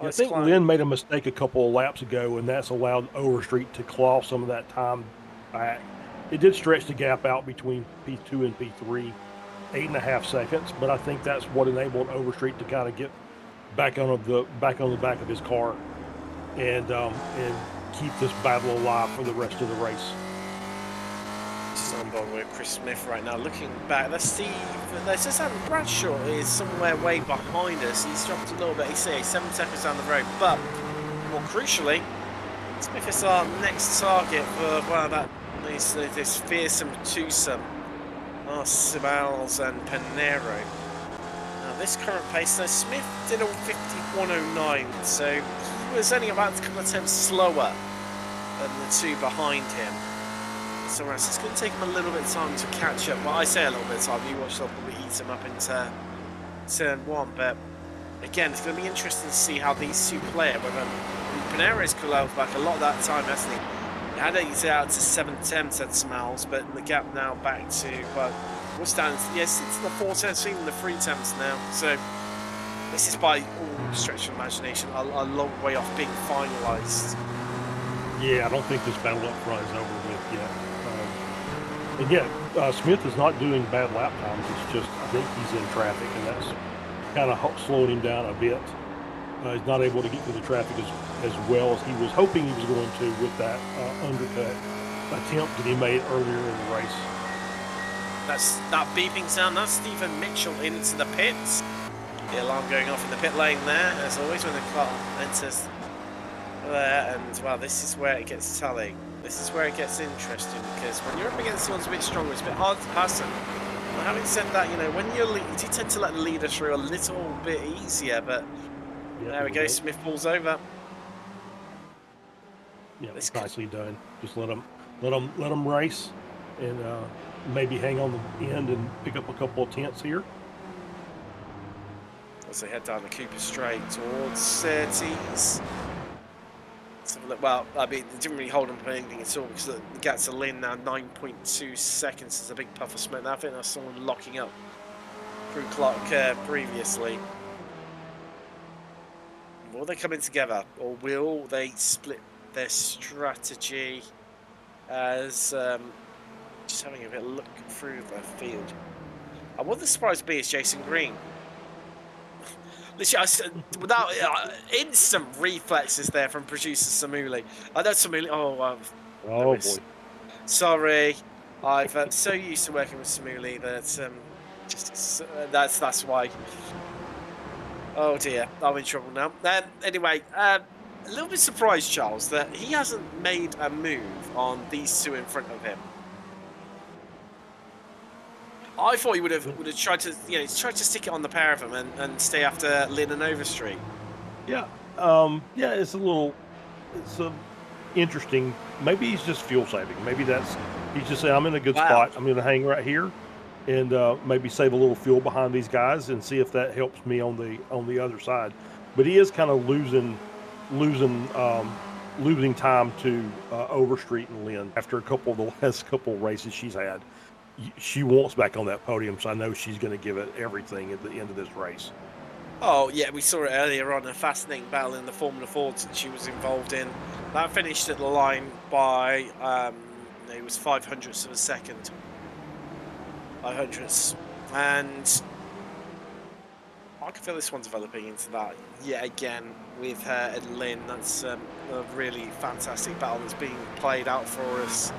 I think Lynn made a mistake a couple of laps ago, and that's allowed Overstreet to claw some of that time back. It did stretch the gap out between P2 and P3, 8.5 seconds, but I think that's what enabled Overstreet to kind of get back on the back of his car and keep this battle alive for the rest of the race. Just on board with Chris Smith right now. Looking back, that's just Adam Bradshaw is somewhere way behind us. He's dropped a little bit. He's 7 seconds down the road, but more crucially, Smith is our next target for this fearsome twosome. Sibels and Panero. Now this current pace, so Smith did a 51.09, so he was only about a couple of attempts slower than the two behind him. So it's going to take him a little bit of time to catch up. Well, I say a little bit of time, you watch, they'll probably eat him up into turn 1, but again, it's going to be interesting to see how these two play it. Whether Panero's collapsed back a lot of that time, hasn't he? Had it out to 7 attempts at Smells, but the gap now back to, well, what's down? Yes, it's the 4 attempts, even the 3 attempts now. So this is by all stretch of imagination a long way off being finalised. Yeah, I don't think this battle up front is over with yet. And yet, Smith is not doing bad lap times. It's just I think he's in traffic, and that's kind of slowing him down a bit. He's not able to get through the traffic as well as he was hoping he was going to with that undercut attempt that he made earlier in the race. That's that beeping sound. That's Stephen Mitchell into the pits. The alarm going off in the pit lane there, as always, when the car enters there. And, well, this is where it gets telling. This is where it gets interesting, because when you're up against someone who's a bit stronger, it's a bit hard to pass them. Well, having said that, you know, when you tend to let the leader through a little bit easier, but there we go. Smith pulls over. Yeah, it's nicely done. Just let them race, and maybe hang on the end and pick up a couple of tenths here. As they head down the Cooper Straight towards Surtees. Well, I mean, they didn't really hold on to anything at all, because the gap to Lynn now 9.2 seconds. There's a big puff of smoke. Now I think that's someone locking up through Clark previously. Will they come in together, or will they split their strategy as just having a bit of look through the field? And what the surprise be is Jason Green. Literally, without instant reflexes there from producer Samuli. I know Samuli. Oh boy. Sorry, I've so used to working with Samuli that that's why. Oh dear, I'm in trouble now. Anyway, a little bit surprised, Charles, that he hasn't made a move on these two in front of him. I thought he would have tried to, tried to stick it on the pair of them and stay after Lynn and Overstreet. Yeah, it's interesting. Maybe he's just fuel saving. Maybe he's just saying, I'm in a good spot. I'm going to hang right here, and maybe save a little fuel behind these guys and see if that helps me on the other side. But he is kind of losing time to Overstreet and Lynn after the last couple of races she's had. She wants back on that podium, so I know she's going to give it everything at the end of this race. Oh, yeah, we saw it earlier on, a fascinating battle in the Formula Fords that she was involved in. That finished at the line by, it was 500ths of a second. 500ths. And I can feel this one developing into that yet again with her and Lynn. That's a really fantastic battle that's being played out for us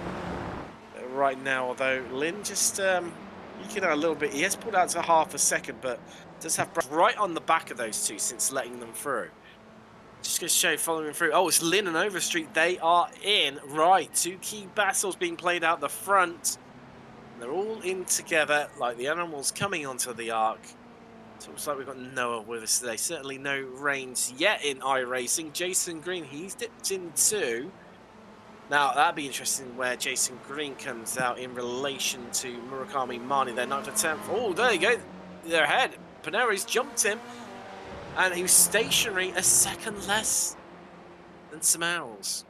right now, although Lynn just eking out a little bit. He has pulled out to half a second, but does have right on the back of those two since letting them through. Just going to show following through. Oh, it's Lynn and Overstreet. They are in. Right, two key battles being played out the front. They're all in together like the animals coming onto the arc. So it looks like we've got Noah with us today. Certainly no rains yet in iRacing. Jason Green, he's dipped in too. Now, that'd be interesting where Jason Green comes out in relation to Murakami Mani, their 9th attempt. Oh, there you go. They're ahead. Panero's jumped him, and he was stationary a second less than Samaels.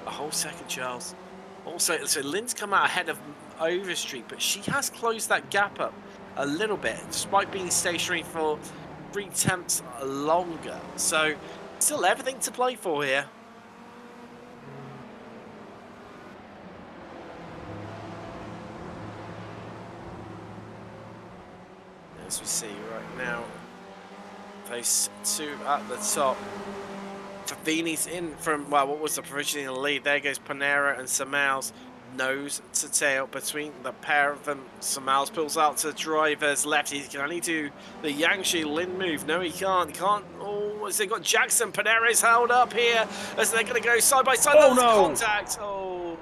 A whole second, Charles. Also, so Lynn's come out ahead of Overstreet, but she has closed that gap up a little bit, despite being stationary for 3 attempts longer. So, still everything to play for here. as we see right now. Those two at the top. Favini's in from, well, what was the provisional lead? There goes Panera and Samals. Nose to tail between the pair of them. Samals pulls out to the driver's left. He can only do the Yangshi Lin move. No, he can't. He can't. Oh, as they got Jackson. Panera is held up here as they're going to go side by side. Oh, There's no. contact. Oh.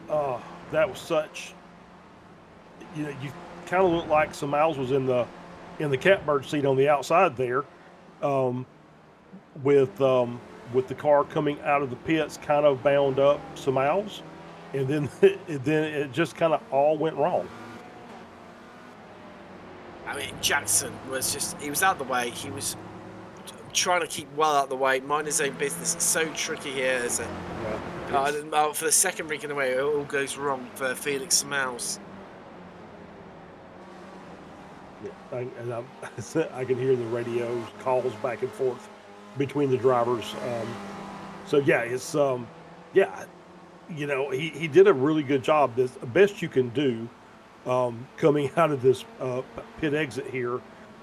Oh, that was such. You kind of looked like Samals was in the catbird seat on the outside there, with the car coming out of the pits, kind of bound up Samals, and then it just kind of all went wrong. I mean, Jackson was he was out the way. He was trying to keep well out the way, mind his own business. It's so tricky here. For the second break in the way, it all goes wrong for Felix Samals. Yeah, I can hear the radio calls back and forth between the drivers. So yeah, it's he did a really good job. The best you can do coming out of this pit exit here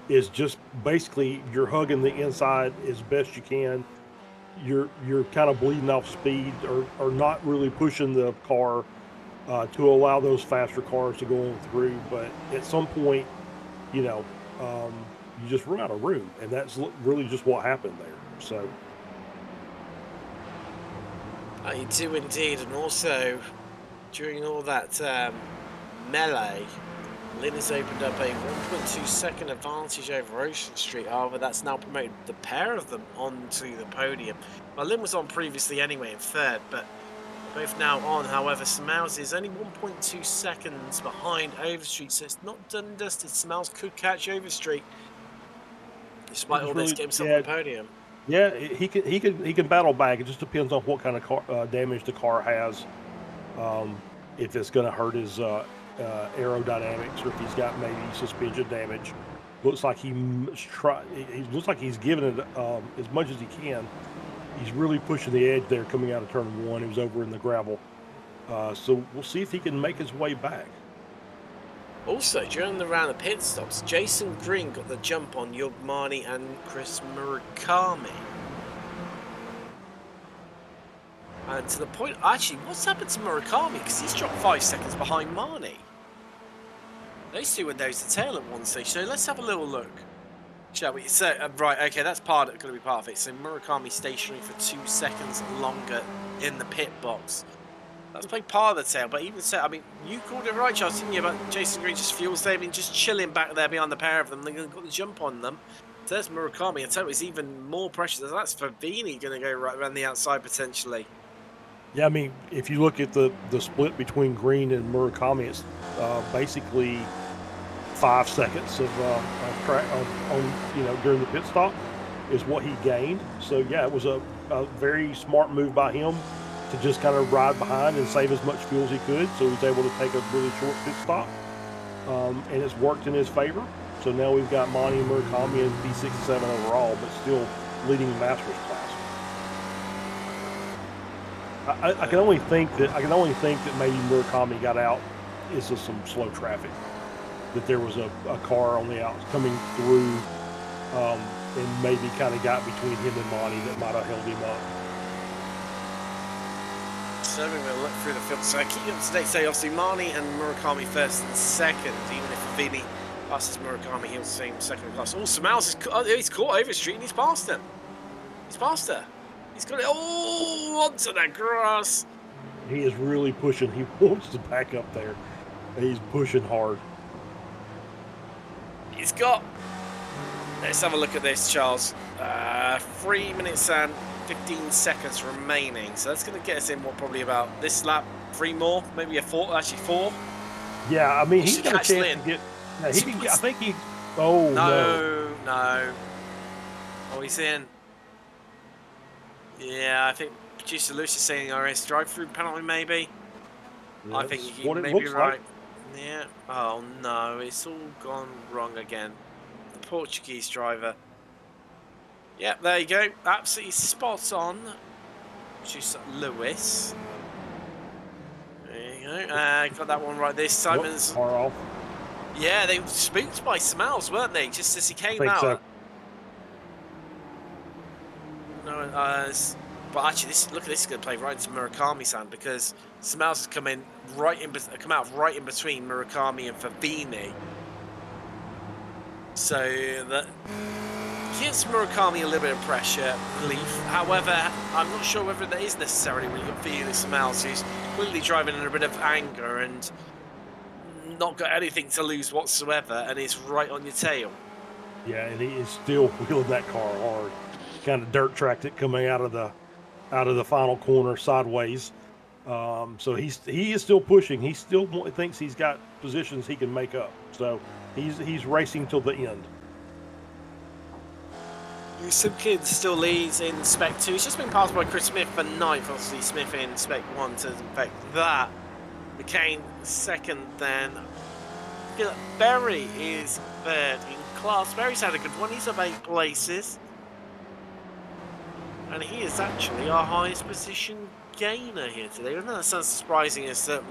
is just basically you're hugging the inside as best you can. You're kind of bleeding off speed or not really pushing the car to allow those faster cars to go on through. But at some point, you just run out of room, and that's really just what happened there. So you do indeed, and also during all that melee, Lynn has opened up a 1.2 second advantage over Ocean Street. However, that's now promoted the pair of them onto the podium. Well, Lynn was on previously anyway in third, but both now on. However, Samals is only 1.2 seconds behind Overstreet, so it's not done and dusted. Samals could catch Overstreet despite all this, get himself on the podium. Yeah, he can battle back. It just depends on what kind of car, damage the car has. If it's going to hurt his aerodynamics, or if he's got maybe suspension damage. Looks like he looks like he's giving it as much as he can. He's really pushing the edge there coming out of turn one. He was over in the gravel. So we'll see if he can make his way back. Also, during the round of pit stops, Jason Green got the jump on Yogmani and Chris Murakami. And to the point, actually, what's happened to Murakami? Because he's dropped 5 seconds behind Marnie. Those two were nose to tail at one stage, so let's have a little look. Shall we? So, right, okay, that's going to be part of it. So Murakami stationary for 2 seconds longer in the pit box. That's probably part of the tail, but even so, I mean, you called it right, Charles, didn't you, about Jason Green just fuels there, just chilling back there behind the pair of them. They're going to got the jump on them. So there's Murakami. I tell you, it's even more pressure. That's Favini going to go right around the outside potentially. Yeah, I mean, if you look at the split between Green and Murakami, it's basically 5 seconds of track on during the pit stop is what he gained. So yeah, it was a very smart move by him to just kind of ride behind and save as much fuel as he could. So he was able to take a really short pit stop, and it's worked in his favor. So now we've got Monty and Murakami in P67 overall, but still leading the Masters class. I can only think that maybe Murakami got out is just some slow traffic. That there was a car on the outs coming through, and maybe kind of got between him and Monty that might have held him up. So we're going to look through the field. So keep you up to date. So obviously Marnie and Murakami first and second. Even if Favini passes Murakami, he'll see him second in class. Oh, Samals he's caught Overstreet and he's passed him. He's passed her. He's got it all onto the grass. He is really pushing. He wants to back up there. He's pushing hard. He's got. Let's have a look at this, Charles. 3 minutes and 15 seconds remaining, so that's going to get us in probably about this lap, 3 more, maybe a 4, actually 4. Yeah, I mean he's got a chance to get. Yeah, he can get. I think he. Oh no. Oh, he's in. Yeah, I think producer Lewis is saying RS drive-through penalty maybe. Yeah, I think he may be right. Yeah. Oh no, it's all gone wrong again. The Portuguese driver. Yep, there you go. Absolutely spot on. Producer Lewis. There you No, got that one right this time. Whoop, far off. Yeah, they were spooked by Smells, weren't they? Just as he I came think out. so. No, but actually, look at this is going to play right into Murakami's hand because Smells has come out right in between Murakami and Fabini. So that gives Murakami a little bit of pressure, relief. However, I'm not sure whether that is necessarily really good for Felix Smells, who's clearly driving in a bit of anger and not got anything to lose whatsoever, and is right on your tail. Yeah, and he is still wheeling that car hard. Kind of dirt tracked it coming out of the final corner sideways. So he is still pushing. He still thinks he's got positions he can make up. So he's racing till the end. Simpkins still leads in Spec 2. He's just been passed by Chris Smith for 9th. Obviously, Smith in Spec 1 to affect that. McCain second then. I feel like Berry is third in class. Berry's had a good one. He's up 8 places. And he is actually our highest position gainer here today. Even though that sounds surprising as the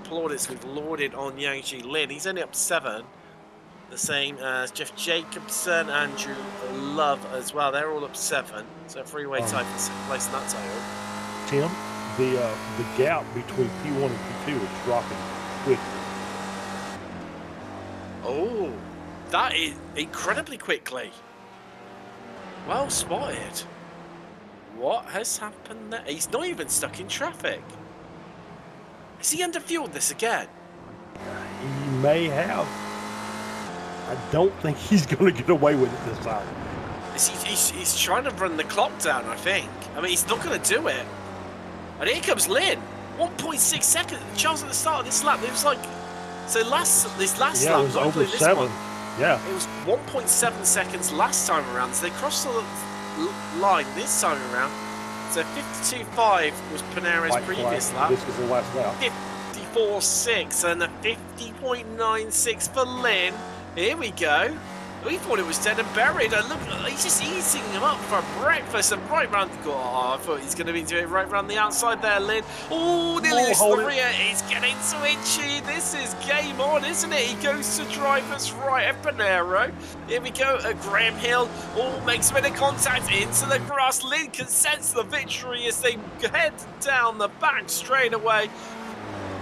plaudits we've lauded on Yang Lin. He's only up 7. The same as Jeff Jacobson, Andrew Love as well. They're all up 7. So a three-way tie for second place in that title. Tim, the gap between P1 and P2 is dropping quickly. Oh, that is incredibly quickly. Well spotted. What has happened there? He's not even stuck in traffic. Has he underfueled this again? He may have. I don't think he's going to get away with it this time. He's trying to run the clock down, I think. I mean, he's not going to do it. And here comes Lin. 1.6 seconds. Charles at the start of this lap, it was like... So this last lap... it was over 7. Yeah. It was 1.7 seconds last time around. So they crossed the line this time around. So 52.5 was Panera's previous lap. This was the last lap. 54.6 and a 50.96 for Lin. Here we go. We thought it was dead and buried. And look, he's just eating him up for breakfast and right round the... Oh, I thought he's going to be doing it right round the outside there, Lin. Oh, nearly this rear. He's getting twitchy. This is game on, isn't it? He goes to driver's right at Panero. Here we go. Graham Hill. Oh, makes a bit of contact into the grass. Lin can sense the victory as they head down the back straight away.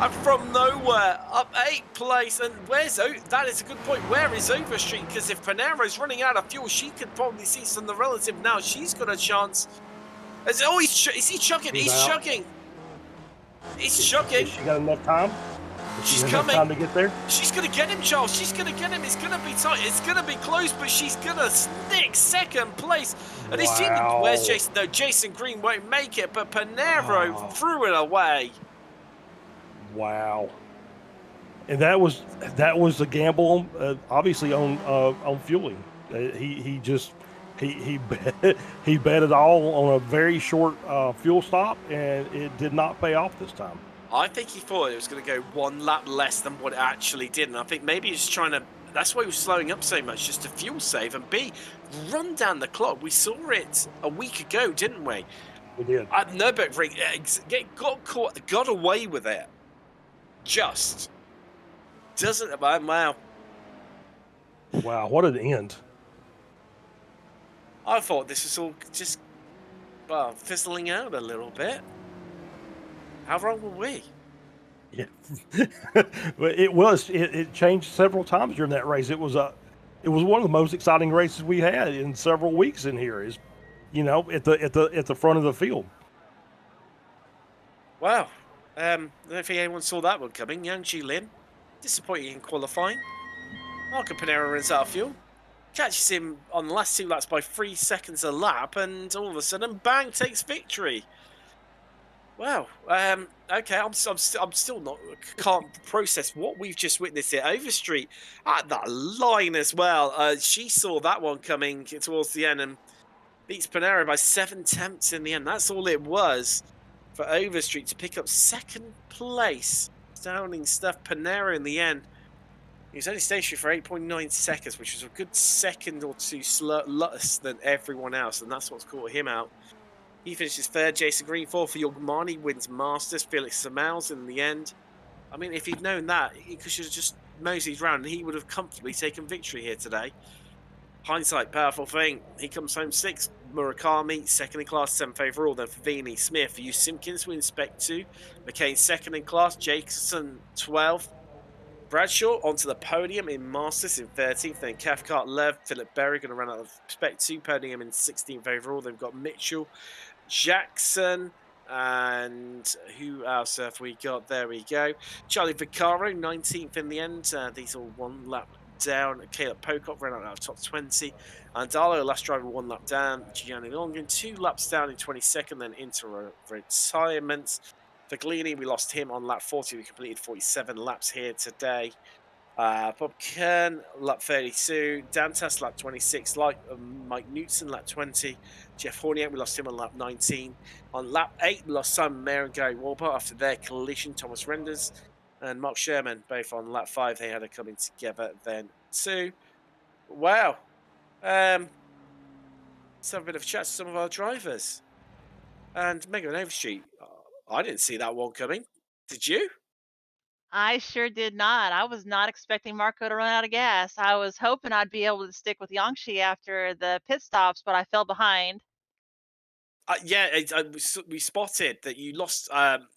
And from nowhere, up 8th place, and that is a good point, where is Overstreet? Because if Panero's running out of fuel, she could probably see some of the relative now. She's got a chance. Is he chugging? He's chugging. He's chugging. She got enough time? She's coming. Time to get there? She's going to get him, Charles. She's going to get him. It's going to be tight. It's going to be close, but she's going to snick 2nd place. And where's Jason? No, Jason Green won't make it, but Panero threw it away. Wow, and that was a gamble, obviously on fueling. He bet it all on a very short fuel stop, and it did not pay off this time. I think he thought it was going to go 1 lap less than what it actually did, and I think maybe he's trying to. That's why he was slowing up so much, just to fuel save and B, run down the clock. We saw it a week ago, didn't we? We did. At Nürburgring, got away with it. Just doesn't. Wow. Wow, what an end. I thought this was all just fizzling out a little bit. How wrong were we? Yeah. But it changed several times during that race. It was one of the most exciting races we had in several weeks in here, is at the front of the field. Wow. I don't think anyone saw that one coming. Yang Lin, disappointing in qualifying. Marco Panero runs out of fuel. Catches him on the last 2 laps by 3 seconds a lap, and all of a sudden, bang, takes victory. Wow. Okay, I'm still not, can't process what we've just witnessed here. Overstreet at that line as well. She saw that one coming towards the end and beats Panero by 7 tenths in the end. That's all it was for Overstreet to pick up 2nd place. Astounding stuff. Panero in the end. He was only stationary for 8.9 seconds, which was a good second or two less than everyone else, and that's what's caught him out. He finishes 3rd. Jason Green 4th. For Yogmani wins Masters. Felix Samals in the end. I mean, if he'd known that, he should have just moseyed round and he would have comfortably taken victory here today. Hindsight, powerful thing. He comes home sixth. Murakami, second in class, seventh overall. Then Favini, Smith, you Simpkins win Spec 2. McCain, second in class. Jacobson, 12th. Bradshaw onto the podium in Masters in 13th. Then Cathcart, Lev, Philip Berry going to run out of Spec 2 podium in 16th overall. They've got Mitchell, Jackson, and who else have we got? There we go. Charlie Vaccaro, 19th in the end. These all one lap down. Caleb Pocock ran out of top 20. Andalo, last driver, one lap down. Gianni Longan, 2 laps down in 22nd, then into retirement. Faglini, we lost him on lap 40. We completed 47 laps here today. Bob Kern, lap 32. Dantas, lap 26. Like Mike Newton, lap 20. Jeff Horniak, we lost him on lap 19. On lap 8, we lost Simon Mayer and Gary Walbot after their collision. Thomas Renders and Mark Sherman, both on lap 5. They had a coming together then too. Wow. Let's have a bit of a chat to some of our drivers. And Megan Overstreet, I didn't see that one coming. Did you? I sure did not. I was not expecting Marco to run out of gas. I was hoping I'd be able to stick with Yangshi after the pit stops, but I fell behind. Yeah, we spotted that you lost.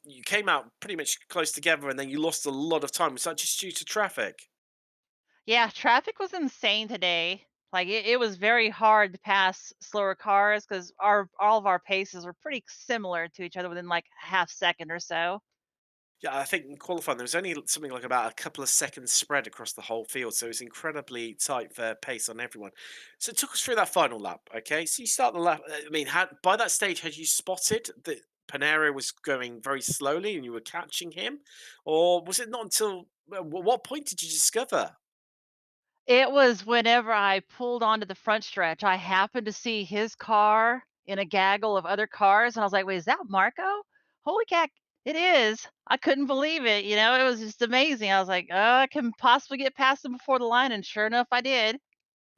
You came out pretty much close together, and then you lost a lot of time. Was that just due to traffic? Yeah, traffic was insane today. Like it was very hard to pass slower cars because our all of our paces were pretty similar to each other within like a half second or so. Yeah, I think in qualifying there was only something like about a couple of seconds spread across the whole field, so it was incredibly tight for pace on everyone. So it took us through that final lap. Okay, so you start the lap. I mean, by that stage, had you spotted that Panero was going very slowly and you were catching him, or was it not until what point did you discover? It was whenever I pulled onto the front stretch, I happened to see his car in a gaggle of other cars, and I was like, "Wait, is that Marco? Holy cack, it is." I couldn't believe it, it was just amazing. I was like, I can possibly get past him before the line," and sure enough, I did.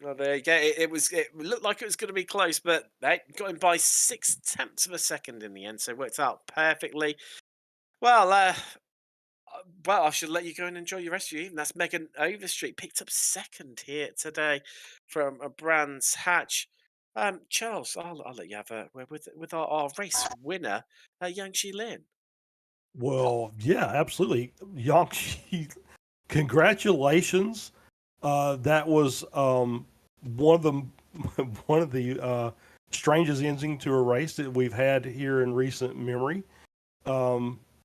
Well, there you go. It looked like it was going to be close, but they got him by 6 tenths of a second in the end, so it worked out perfectly. Well, well, I should let you go and enjoy your rest of your evening. That's Megan Overstreet, picked up second here today from a Brands Hatch. Charles, I'll let you have a word with our race winner, Yang Shi Lin. Well, yeah, absolutely. Yangshi, congratulations. That was one of the one of the strangest endings to a race that we've had here in recent memory.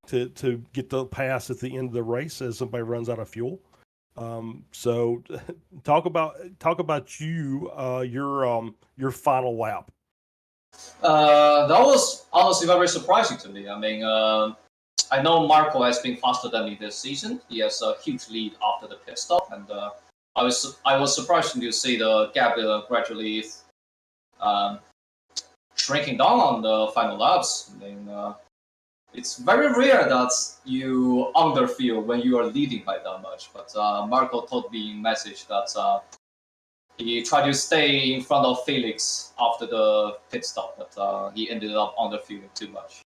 To get the pass at the end of the race as somebody runs out of fuel. So talk about your final lap. That was honestly very surprising to me. I mean, I know Marco has been faster than me this season. He has a huge lead after the pit stop, and I was surprised to see the gap gradually um, shrinking down on the final laps. I mean, it's very rare that you underfeel when you are leading by that much. But Marco told me in message that he tried to stay in front of Felix after the pit stop, but he ended up underfeeling too much.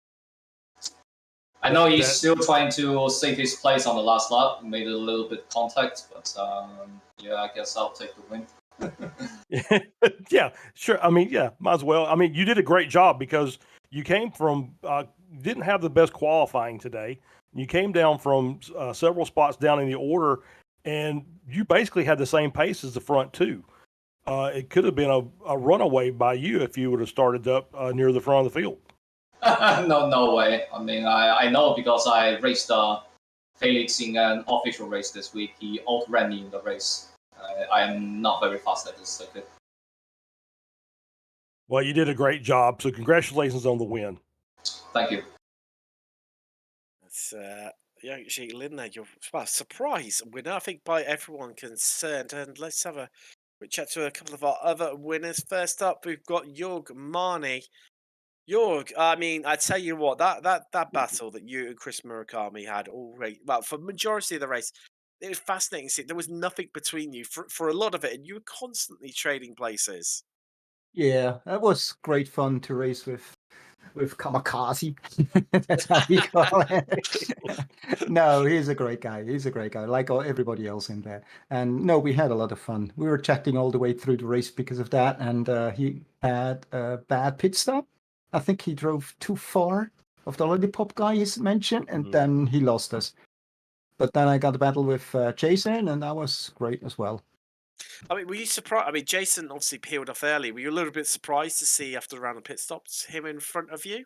I know he's still trying to save his place on the last lap, made a little bit contact, but yeah, I guess I'll take the win. Yeah, sure. I mean, yeah, might as well. I mean, you did a great job because you came from didn't have the best qualifying today. You came down from several spots down in the order, and you basically had the same pace as the front two. It could have been a runaway by you if you would have started up near the front of the field. No way. I mean, I know because I raced Felix in an official race this week. He outran me in the race. I am not very fast at this circuit. Well, you did a great job, so congratulations on the win. Thank you. That's Yang Shi Lin there. Your surprise winner, I think, by everyone concerned. And let's have a quick chat to a couple of our other winners. First up, we've got Jorg Marnie. Jorg, I mean, I tell you what, that battle that you and Chris Murakami had already, well, for majority of the race, it was fascinating to see. There was nothing between you for a lot of it, and you were constantly trading places. Yeah, that was great fun to race with with Kamikaze. That's how we call it. No, he's a great guy. He's a great guy, like everybody else in there. And no, we had a lot of fun. We were chatting all the way through the race because of that. And he had a bad pit stop. I think he drove too far of the lollipop guy he's mentioned, and then he lost us. But then I got a battle with Jason, and that was great as well. I mean, were you surprised? I mean, Jason obviously peeled off early. Were you a little bit surprised to see after the round of pit stops him in front of you?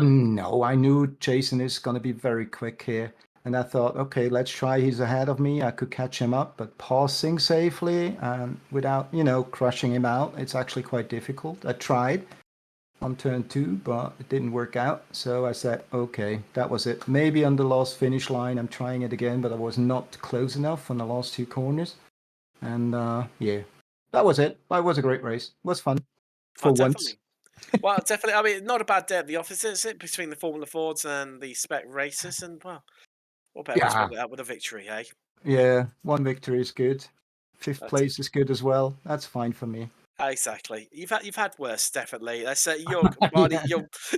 No, I knew Jason is going to be very quick here. And I thought, okay, let's try. He's ahead of me. I could catch him up, but passing safely and without, crushing him out, it's actually quite difficult. I tried on turn 2, but it didn't work out. So I said, okay, that was it. Maybe on the last finish line, I'm trying it again, but I was not close enough on the last 2 corners. And yeah, that was it. It was a great race. It was fun for once. Well, definitely. I mean, not a bad day at the office, is it? Between the Formula Fords and the Spec races, and well, what better way to end it up with a victory, eh? Yeah, 1 victory is good. 5th place is good as well. That's fine for me. Exactly. You've had worse, definitely. Let's say your body,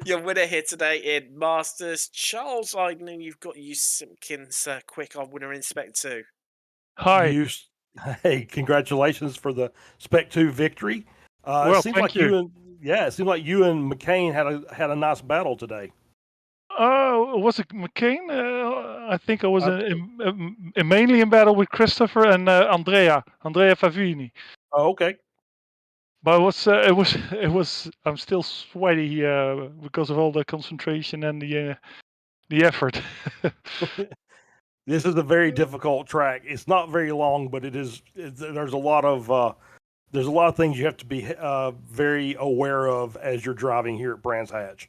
your winner here today in Masters, Charles. I know you've got you Simpkins quick on winner in Spec 2. Hi. Hey, congratulations for the Spec 2 victory. Well, it seems thank like you. it seemed like you and McCain had a nice battle today. Was it McCain? I think I was mainly in battle with Christopher and Andrea Favini. Oh, okay. But it was. I'm still sweaty because of all the concentration and the effort. This is a very difficult track. It's not very long, but there's a lot of things you have to be very aware of as you're driving here at Brands Hatch.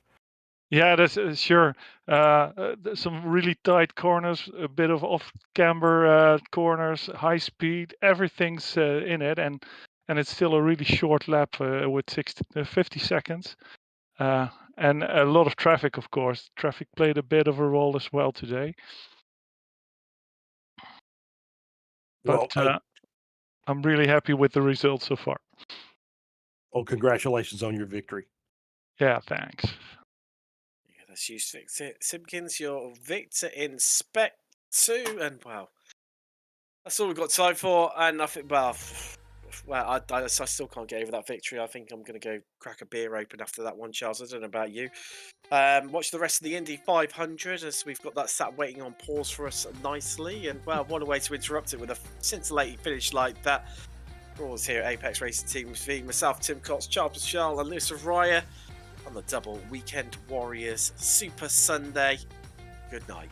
Yeah, that's sure. Some really tight corners, a bit of off-camber corners, high speed. Everything's in it, and it's still a really short lap with 50 seconds. And a lot of traffic, of course. Traffic played a bit of a role as well today. But I'm really happy with the results so far. Well, congratulations on your victory. Yeah, thanks. Yeah, that's you, Simpkins, your victor in Spec 2. And, wow, that's all we've got time for. And I think, well, I still can't get over that victory. I think I'm going to go crack a beer open after that one, Charles. I don't know about you. Watch the rest of the Indy 500 as we've got that sat waiting on pause for us nicely. And, well, what a way to interrupt it with a scintillating finish like that. We're always here at Apex Racing Team TV. Myself, Tim Cox, Charles Charles, and Lewis of Raya on the double Weekend Warriors Super Sunday. Good night.